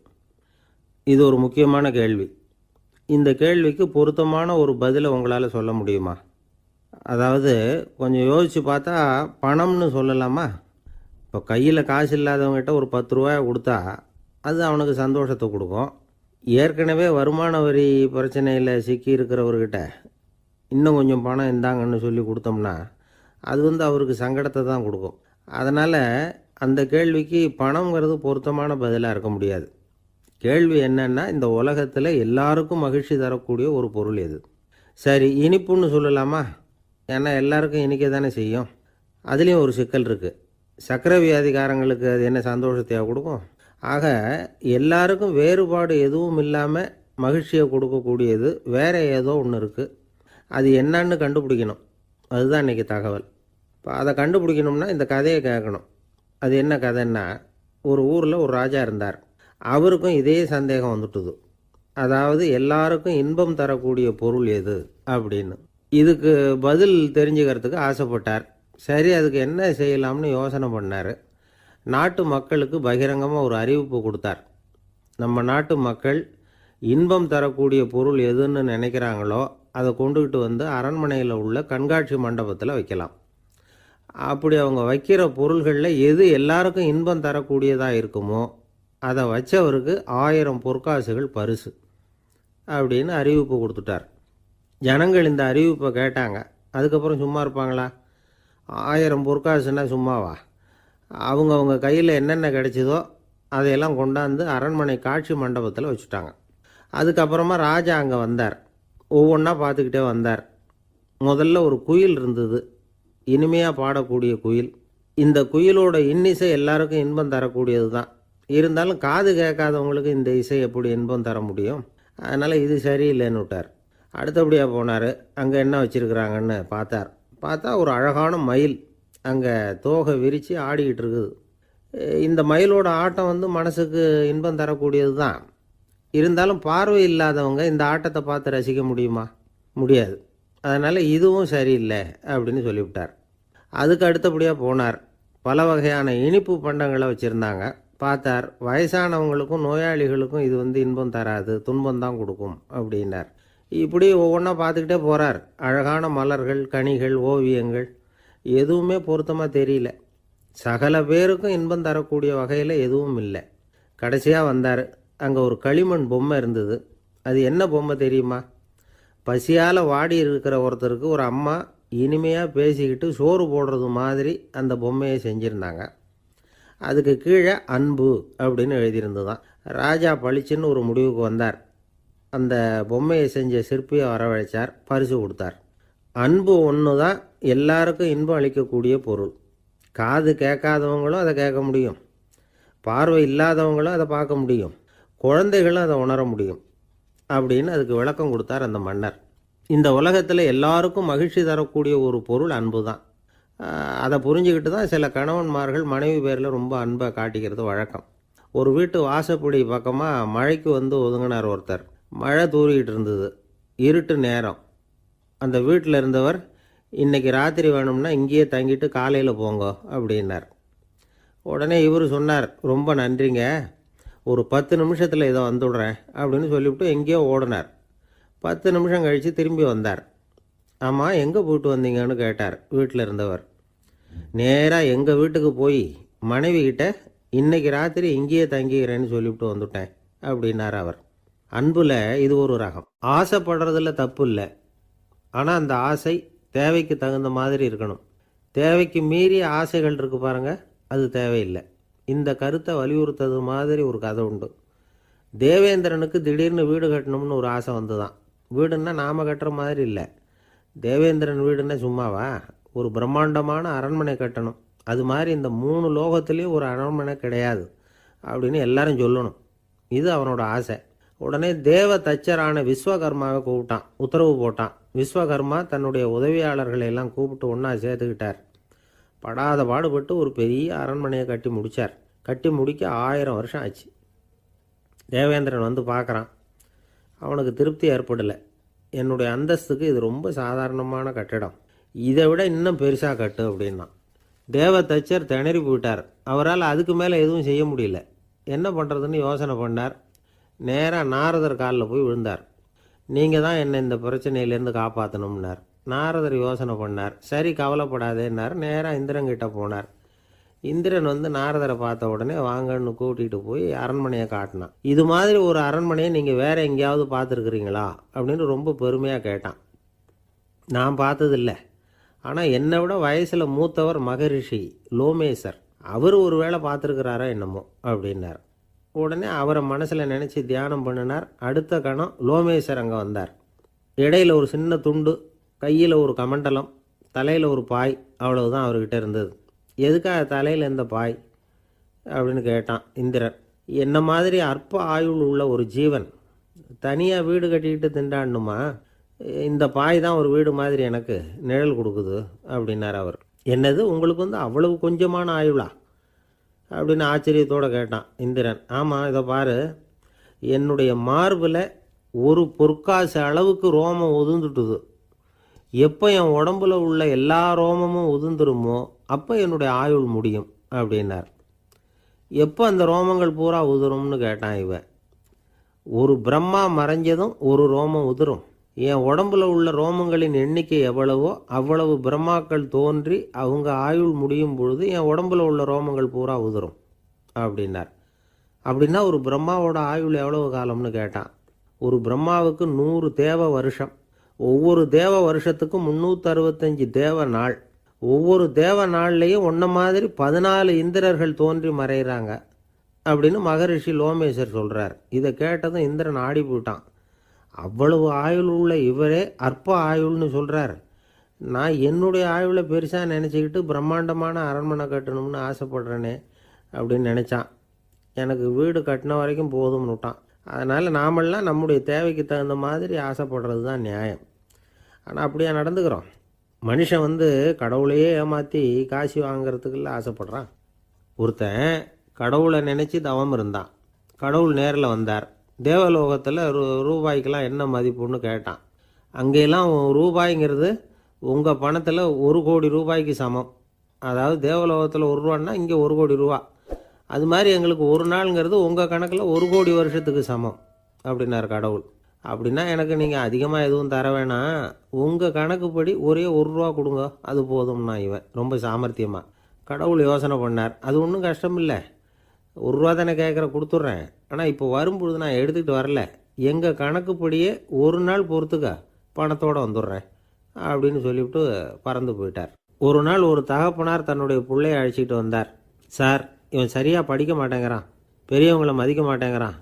இது ஒரு முக்கியமான கேள்வி. இந்த கேள்விக்கு பொருத்தமான ஒரு பதிலை உங்களால் சொல்ல முடியுமா? அதாவது கொஞ்சம் யோசித்து பார்த்தா பணம்னு சொல்லலாமா? இப்போ கையில் காசு இல்லாதவங்ககிட்ட ஒரு 10 ரூபாய் கொடுத்தா அது அவனுக்கு சந்தோஷத்தை கொடுக்கும். ஏற்கனவே வருமான வரி பிரச்சனையில் சிக்கி இருக்கிறவர்கிட்ட இன்னும் கொஞ்சம் பணம் இந்தாங்கன்னு சொல்லி கொடுத்தோம்னா அது அவருக்கு சங்கடத்தை தான் கொடுக்கும். அதனால் அந்த கேள்விக்கு பணங்கிறது பொருத்தமான பதிலாக இருக்க முடியாது. கேள்வி என்னன்னா, இந்த உலகத்தில் எல்லாருக்கும் மகிழ்ச்சி தரக்கூடிய ஒரு பொருள் எது? சரி, இனிப்புன்னு சொல்லலாமா? ஏன்னா எல்லாருக்கும் இனிக்க தானே செய்யும். அதுலேயும் ஒரு சிக்கல் இருக்குது. சர்க்கரை வியாதிக்காரங்களுக்கு அது என்ன சந்தோஷத்தையாக கொடுக்கும்? ஆக எல்லாருக்கும் வேறுபாடு எதுவும் இல்லாமல் மகிழ்ச்சியை கொடுக்கக்கூடியது வேற ஏதோ ஒன்று இருக்குது. அது என்னன்னு கண்டுபிடிக்கணும். அதுதான் இன்றைக்கி தகவல். இப்போ அதை கண்டுபிடிக்கணும்னா இந்த கதையை கேட்கணும். அது என்ன கதைன்னா, ஒரு ஊரில் ஒரு ராஜா இருந்தார். அவருக்கும் இதே சந்தேகம் வந்துட்டுது. அதாவது எல்லாருக்கும் இன்பம் தரக்கூடிய பொருள் எது அப்படின்னு. இதுக்கு பதில் தெரிஞ்சுக்கிறதுக்கு ஆசைப்பட்டார். சரி, அதுக்கு என்ன செய்யலாம்னு யோசனை பண்ணார். நாட்டு மக்களுக்கு பகிரங்கமாக ஒரு அறிவிப்பு கொடுத்தார். நம்ம நாட்டு மக்கள் இன்பம் தரக்கூடிய பொருள் எதுன்னு நினைக்கிறாங்களோ அதை கொண்டுகிட்டு வந்து அரண்மனையில் உள்ள கண்காட்சி மண்டபத்தில் வைக்கலாம். அப்படி அவங்க வைக்கிற பொருள்களில் எது எல்லாருக்கும் இன்பம் தரக்கூடியதாக இருக்குமோ அதை வச்சவருக்கு 1000 பொற்காசுகள் பரிசு அப்படின்னு அறிவிப்பு கொடுத்துட்டார். ஜனங்கள் இந்த அறிவிப்பை கேட்டாங்க. அதுக்கப்புறம் சும்மா இருப்பாங்களா? 1000 பொற்காசுன்னா சும்மாவா? அவங்க கையில் என்னென்ன கிடைச்சதோ அதையெல்லாம் கொண்டாந்து அரண்மனை காட்சி மண்டபத்தில் வச்சுட்டாங்க. அதுக்கப்புறமா ராஜா அங்கே வந்தார். ஒவ்வொன்றா பார்த்துக்கிட்டே வந்தார். முதல்ல ஒரு குயில் இருந்தது, இனிமையாக பாடக்கூடிய குயில். இந்த குயிலோட இன்னிசை எல்லாருக்கும் இன்பம் தரக்கூடியது தான். இருந்தாலும் காது கேட்காதவங்களுக்கு இந்த இசை எப்படி இன்பம் தர முடியும்? அதனால் இது சரியில்லைன்னு விட்டார். அடுத்தபடியாக போனார். அங்கே என்ன வச்சுருக்குறாங்கன்னு பார்த்தா ஒரு அழகான மயில் அங்கே தோகை விரித்து ஆடிக்கிட்டு இருக்குது. இந்த மயிலோட ஆட்டம் மனசுக்கு இன்பம் தரக்கூடியது தான். இருந்தாலும் பார்வை இல்லாதவங்க இந்த ஆட்டத்தை பார்த்து ரசிக்க முடியுமா? முடியாது. அதனால் இதுவும் சரியில்லை அப்படின்னு சொல்லிவிட்டார். அதுக்கு அடுத்தபடியாக போனார். பல வகையான இனிப்பு பண்டங்களை வச்சுருந்தாங்க. பார்த்தார், வயசானவங்களுக்கும் நோயாளிகளுக்கும் இது இன்பம் தராது, துன்பம் தான் கொடுக்கும் அப்படின்னார். இப்படி ஒவ்வொன்றா பார்த்துக்கிட்டே போகிறார். அழகான மலர்கள், கனிகள், ஓவியங்கள் எதுவுமே பொருத்தமாக தெரியல. சகல பேருக்கும் இன்பம் தரக்கூடிய வகையில் எதுவும் இல்லை. கடைசியாக வந்தார். அங்கே ஒரு களிமண் பொம்மை இருந்தது. அது என்ன பொம்மை தெரியுமா? பசியால் வாடி இருக்கிற ஒருத்தருக்கு ஒரு அம்மா இனிமையாக பேசிக்கிட்டு சோறு போடுறது மாதிரி அந்த பொம்மையை செஞ்சுருந்தாங்க. அதுக்கு கீழே அன்பு அப்படின்னு எழுதியிருந்ததுதான். ராஜா பளிச்சுன்னு ஒரு முடிவுக்கு வந்தார். அந்த பொம்மையை செஞ்ச சிற்பியை வரவழைச்சார், பரிசு கொடுத்தார். அன்பு ஒன்று தான் எல்லாருக்கும் இன்பம் அளிக்கக்கூடிய பொருள். காது கேட்காதவங்களும் அதை கேட்க முடியும், பார்வை இல்லாதவங்களும் அதை பார்க்க முடியும், குழந்தைகளும் அதை உணர முடியும் அப்படின்னு அதுக்கு விளக்கம் கொடுத்தார் அந்த மன்னர். இந்த உலகத்தில் எல்லாருக்கும் மகிழ்ச்சி தரக்கூடிய ஒரு பொருள் அன்பு தான். அதை புரிஞ்சுக்கிட்டு தான் சில கணவன்மார்கள் மனைவி பேரில் ரொம்ப அன்பை காட்டிக்கிறது வழக்கம். ஒரு வீட்டு வாசப்படி பக்கமாக மழைக்கு ஒதுங்கினார் ஒருத்தர். மழை தூரிக்கிட்டு இருந்தது, இருட்டு நேரம். அந்த வீட்டில் இருந்தவர், இன்றைக்கி ராத்திரி வேணும்னா இங்கேயே தங்கிட்டு காலையில் போங்க அப்படின்னார். உடனே இவர் சொன்னார், ரொம்ப நன்றிங்க, ஒரு 10 நிமிஷத்தில் இதை வந்துவிடுறேன் அப்படின்னு சொல்லிவிட்டு எங்கேயோ ஓடினார். 10 நிமிஷம் கழித்து திரும்பி வந்தார். ஆமாம், எங்கே போயிட்டு வந்தீங்கன்னு கேட்டார் வீட்டில் இருந்தவர். நேராக எங்கள் வீட்டுக்கு போய் மனைவி கிட்ட இன்றைக்கி ராத்திரி இங்கேயே தங்கிக்கிறேன்னு சொல்லிவிட்டு வந்துட்டேன் அப்படின்னார் அவர். அன்பில் இது ஒரு ரகம். ஆசைப்படுறதுல தப்பு இல்லை, ஆனால் அந்த ஆசை தேவைக்கு தகுந்த மாதிரி இருக்கணும். தேவைக்கு மீறிய ஆசைகள் இருக்குது பாருங்கள், அது தேவையில்லை. இந்த கருத்தை வலியுறுத்தது மாதிரி ஒரு கதை உண்டு. தேவேந்திரனுக்கு திடீர்னு வீடு கட்டணும்னு ஒரு ஆசை வந்துதான். வீடுன்னா நாம் கட்டுற மாதிரி இல்லை. தேவேந்திரன் வீடுன்னா சும்மாவா? ஒரு பிரம்மாண்டமான அரண்மனை கட்டணும். அது மாதிரி இந்த 3 லோகத்துலேயும் ஒரு அரண்மனை கிடையாது அப்படின்னு எல்லாரும் சொல்லணும். இது அவனோட ஆசை. உடனே தேவ தச்சரான விஸ்வகர்மாவை கூப்பிட்டான், உத்தரவு போட்டான். விஸ்வகர்மா தன்னுடைய உதவியாளர்களை எல்லாம் கூப்பிட்டு ஒன்றா சேர்த்துக்கிட்டார். படாத பாடுபட்டு ஒரு பெரிய அரண்மனையை கட்டி முடித்தார். கட்டி முடிக்க 1000 வருஷம் ஆச்சு. தேவேந்திரன் பார்க்குறான். அவனுக்கு திருப்தி ஏற்படலை. என்னுடைய அந்தஸ்துக்கு இது ரொம்ப சாதாரணமான கட்டிடம், இதை விட இன்னும் பெருசாக கட்டு அப்படின்னா. தேவ தச்சர் திணறி போயிட்டார். அவரால் அதுக்கு மேலே எதுவும் செய்ய முடியல. என்ன பண்ணுறதுன்னு யோசனை பண்ணார். நேராக நாரதர் காலில் போய் விழுந்தார். நீங்கள் தான் என்னை இந்த பிரச்சனையிலேருந்து காப்பாற்றணும்னார். நாரதர் யோசனை பண்ணார். சரி, கவலைப்படாதேன்னார். நேராக இந்திரங்கிட்ட போனார். இந்திரன் வந்து நாரதரை பார்த்த உடனே வாங்கன்னு கூட்டிகிட்டு போய் அரண்மனையை காட்டினான். இது மாதிரி ஒரு அரண்மனையை நீங்கள் வேற எங்கேயாவது பார்த்துருக்குறீங்களா அப்படின்னு ரொம்ப பெருமையாக கேட்டான். நான் பார்த்ததில்ல, ஆனால் என்னை விட வயசில் மூத்தவர் மகரிஷி லோமேசர், அவர் ஒரு வேளை பார்த்துருக்கிறாரா என்னமோ அப்படின்னார். உடனே அவரை மனசில் நினச்சி தியானம் பண்ணினார். அடுத்த கணம் லோமேசர் அங்கே வந்தார். இடையில ஒரு சின்ன துண்டு, கையில் ஒரு கமண்டலம், தலையில் ஒரு பாய், அவ்வளவுதான் அவர்கிட்ட இருந்தது. எதுக்காக தலையில் எந்த பாய் அப்படின்னு கேட்டான் இந்திரன். என்ன மாதிரி அற்ப ஆயுள் உள்ள ஒரு ஜீவன் தனியாக வீடு கட்டிக்கிட்டு திண்டாடணுமா? இந்த பாய் தான் ஒரு வீடு மாதிரி எனக்கு நிழல் கொடுக்குது அப்படின்னார் அவர். என்னது, உங்களுக்கு வந்து அவ்வளவு கொஞ்சமான ஆயுளா அப்படின்னு ஆச்சரியத்தோடு கேட்டான் இந்திரன். ஆமாம், இதை பாரு, என்னுடைய மார்பில் ஒரு பொற்காசு அளவுக்கு ரோமம் உதிர்ந்துட்டுது. எப்போ என் உடம்புல உள்ள எல்லா ரோமமும் உதிர்ந்துருமோ அப்போ என்னுடைய ஆயுள் முடியும் அப்படின்னார். எப்போ அந்த ரோமங்கள் பூரா உதிரும்னு கேட்டான் இவன். ஒரு பிரம்மா மறைஞ்சதும் ஒரு ரோமம் உதிரும். என் உடம்புல உள்ள ரோமங்களின் எண்ணிக்கை எவ்வளவோ அவ்வளவு பிரம்மாக்கள் தோன்றி அவங்க ஆயுள் முடியும் பொழுது என் உடம்புல உள்ள ரோமங்கள் பூரா உதிரும் அப்படின்னார். அப்படின்னா ஒரு பிரம்மாவோட ஆயுள் எவ்வளவு காலம்னு கேட்டான். ஒரு பிரம்மாவுக்கு 100 தேவ வருஷம். ஒவ்வொரு தேவ வருஷத்துக்கும் 365 தேவ நாள். ஒவ்வொரு தேவ நாள்லேயும் ஒன்ன மாதிரி 14 இந்திரர்கள் தோன்றி மறைகிறாங்க அப்படின்னு மகரிஷி லோமேசர் சொல்கிறார். இதை கேட்டதும் இந்திரன் ஆடி போயிட்டான். அவ்வளவு ஆயுள் உள்ள இவரே அற்ப ஆயுள்னு சொல்கிறார். நான் என்னுடைய ஆயுளை பெருசாக நினச்சிக்கிட்டு பிரம்மாண்டமான அரண்மனை கட்டணும்னு ஆசைப்படுறேனே அப்படின்னு நினச்சான். எனக்கு வீடு கட்டின வரைக்கும் போதும்னு விட்டான். அதனால் நாமெல்லாம் நம்முடைய தேவைக்கு தகுந்த மாதிரி ஆசைப்படுறது தான் நியாயம். ஆனால் அப்படியே நடந்துக்கிறோம். மனுஷன் வந்து கடவுளையே ஏமாற்றி காசு வாங்கிறதுக்குள்ள ஆசைப்படுறான். ஒருத்தன் கடவுளை நினச்சி தவம் இருந்தான். கடவுள் நேரில் வந்தார். தேவலோகத்தில் ரூபாய்க்கெல்லாம் என்ன மதிப்புன்னு கேட்டான். அங்கெல்லாம் ரூபாய்ங்கிறது உங்கள் பணத்தில் 1 கோடி ரூபாய்க்கு சமம். அதாவது தேவலோகத்தில் 1 ரூபான்னா இங்கே 1 கோடி ரூபா. அது மாதிரி எங்களுக்கு ஒரு நாளுங்கிறது உங்கள் கணக்கில் 1 கோடி வருஷத்துக்கு சமம் அப்படின்னார் கடவுள். அப்படின்னா எனக்கு நீங்கள் அதிகமாக எதுவும் தர வேணாம், உங்கள் கணக்குப்படி ஒரே 1 ரூபா கொடுங்க, அது போதும்னா இவன் ரொம்ப சாமர்த்தியமாக. கடவுள் யோசனை பண்ணார். அது ஒன்றும் கஷ்டம் இல்லை, 1 ரூபா தானே கேட்குற, கொடுத்துட்றேன். ஆனால் இப்போ வரும்பொழுது நான் எடுத்துக்கிட்டு வரல, எங்கள் கணக்குப்படியே 1 நாள் பொறுத்துக்க பணத்தோடு வந்துடுறேன் அப்படின்னு சொல்லிவிட்டு பறந்து போயிட்டார். ஒரு நாள் ஒரு தகப்பனார் தன்னுடைய பிள்ளையை அழைச்சிட்டு வந்தார். சார், இவன் சரியாக படிக்க மாட்டேங்கிறான், பெரியவங்களை மதிக்க மாட்டேங்கிறான்,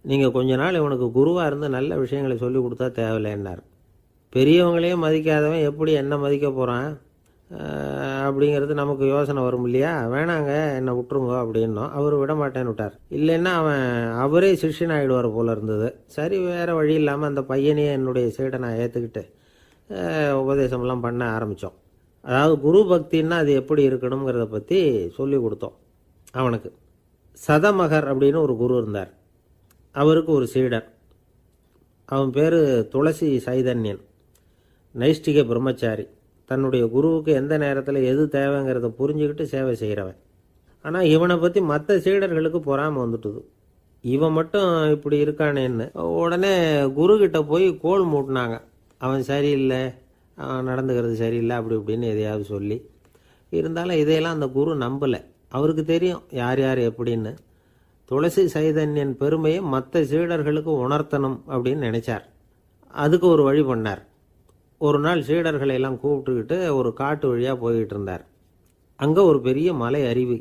நீங்கள் கொஞ்ச நாள் இவனுக்கு குருவாக இருந்து நல்ல விஷயங்களை சொல்லி கொடுத்தா தேவையில்லைன்னார். பெரியவங்களையே மதிக்காதவன் எப்படி என்ன மதிக்க போகிறான் அப்படிங்கிறது நமக்கு யோசனை வரும் இல்லையா? வேணாங்க, என்னை விட்டுருங்க அப்படின்னோம். அவர் விட மாட்டேன்னு விட்டார். இல்லைன்னா அவரே சிஷ்யன் ஆகிடுவார் போல இருந்தது. சரி, வேறு வழி இல்லாமல் அந்த பையனையே என்னுடைய சீடை நான் ஏற்றுக்கிட்டு உபதேசம்லாம் பண்ண ஆரம்பித்தோம். அதாவது குரு பக்தின்னா அது எப்படி இருக்கணுங்கிறத பற்றி சொல்லி கொடுத்தோம் அவனுக்கு. சதமகர் அப்படின்னு ஒரு குரு இருந்தார். அவருக்கு ஒரு சீடர். அவன் பேர் துளசி சைதன்யன், நைஷ்டிக பிரம்மச்சாரி. தன்னுடைய குருவுக்கு எந்த நேரத்தில் எது தேவைங்கிறத புரிஞ்சுக்கிட்டு சேவை செய்கிறவன். ஆனால் இவனை பற்றி மற்ற சீடர்களுக்கு பொறாமல் வந்துட்டுது. இவன் மட்டும் இப்படி இருக்கானேன்னு உடனே குருக்கிட்ட போய் கோல் மூட்டினாங்க. அவன் சரியில்லை, அவன் நடந்துக்கிறது சரியில்லை, அப்படி இப்படின்னு எதையாவது சொல்லி. இருந்தாலும் இதையெல்லாம் அந்த குரு நம்பலை. அவருக்கு தெரியும் யார் யார் எப்படின்னு. துளசி சைதன்யன் பெருமையை மற்ற சீடர்களுக்கு உணர்த்தணும் அப்படின்னு நினைச்சார். அதுக்கு ஒரு வழி பண்ணார். ஒரு நாள் சீடர்களை எல்லாம் கூப்பிட்டுக்கிட்டு ஒரு காட்டு வழியாக போய்கிட்டு இருந்தார். அங்கே ஒரு பெரிய மலை அருவி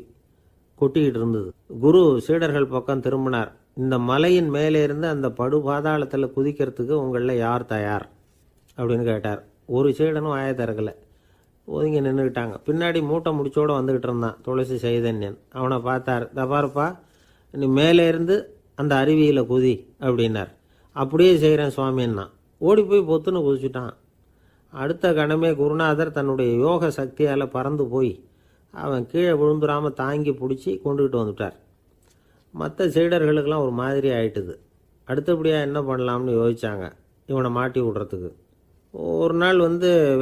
கொட்டிக்கிட்டு இருந்தது. குரு சீடர்கள் பக்கம் திரும்பினார். இந்த மலையின் மேலே இருந்து அந்த படு பாதாளத்தில் குதிக்கிறதுக்கு உங்களில் யார் தயார் அப்படின்னு கேட்டார். ஒரு சீடனும் ஆய திறக்கலை, ஒதுங்கி நின்றுக்கிட்டாங்க. பின்னாடி மூட்டை முடிச்சோடு வந்துக்கிட்டு இருந்தான் துளசி சைதன்யன். அவனை பார்த்தார். தபாருப்பா, நீ மேலே இருந்து அந்த அருவியில் குதி அப்படின்னார். அப்படியே செய்கிறேன் சுவாமின்னா ஓடி போய் பொத்துன்னு குதிச்சுட்டான். அடுத்த கணமே குருநாதர் தன்னுடைய யோக சக்தியால் பறந்து போய் அவன் கீழே விழுந்துடாமல் தாங்கி பிடிச்சி கொண்டுக்கிட்டு வந்துட்டார். மற்ற சீடர்களுக்கெல்லாம் ஒரு மாதிரி ஆயிட்டுது. அடுத்தபடியாக என்ன பண்ணலாம்னு யோசித்தாங்க இவனை மாட்டி விடுறதுக்கு. ஒரு நாள்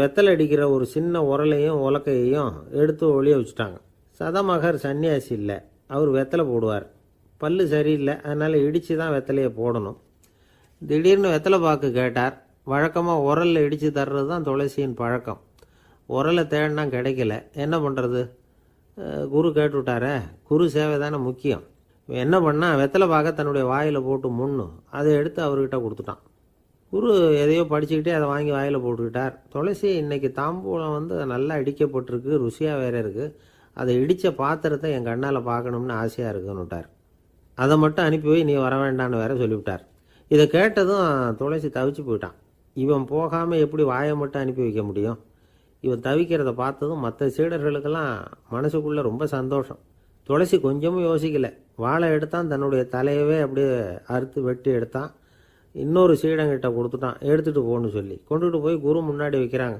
வெத்தலை அடிக்கிற ஒரு சின்ன உரலையும் உலக்கையையும் எடுத்து ஒளிய வச்சுட்டாங்க. சதமகர் சன்னியாசி இல்லை, அவர் வெத்தலை போடுவார். பல்லு சரியில்லை, அதனால் இடித்து தான் வெத்தலையை போடணும். திடீர்னு வெத்தலை பாக்கு கேட்டார். வழக்கமாக உரலில் இடித்து தர்றது தான் துளசியின் பழக்கம். உரலை தேடினா கிடைக்கல, என்ன பண்ணுறது குரு கேட்டுவிட்டாரே, குரு சேவை தானே முக்கியம். இவன் என்ன பண்ணா, வெத்தலை பாக்க தன்னுடைய வாயில் போட்டு முன்னு அதை எடுத்து அவர்கிட்ட கொடுத்துட்டான். குரு எதையோ படிச்சுக்கிட்டே அதை வாங்கி வாயில் போட்டுக்கிட்டார். துளசி, இன்னைக்கு தாம்பூலம் வந்து நல்லா இடிக்கப்பட்டிருக்கு, ருசியாக வேற இருக்குது, அதை இடித்த பாத்திரத்தை என் கண்ணால் பார்க்கணும்னு ஆசையாக இருக்குன்னு விட்டார். அதை மட்டும் அனுப்பி போய் நீ வர வேண்டான்னு வேற சொல்லிவிட்டார். இதை கேட்டதும் துளசி தவிச்சு போயிட்டான். இவன் போகாமல் எப்படி வாயை மட்டும் அனுப்பி வைக்க முடியும்? இவன் தவிக்கிறத பார்த்ததும் மற்ற சீடர்களுக்கெல்லாம் மனசுக்குள்ளே ரொம்ப சந்தோஷம். துளசி கொஞ்சமும் யோசிக்கலை. வாழை எடுத்தான், தன்னுடைய தலையவே அப்படியே அறுத்து வெட்டி எடுத்தான். இன்னொரு சீடங்கிட்ட கொடுத்துட்டான், எடுத்துகிட்டு போகணும்னு சொல்லி. கொண்டுகிட்டு போய் குரு முன்னாடி வைக்கிறாங்க.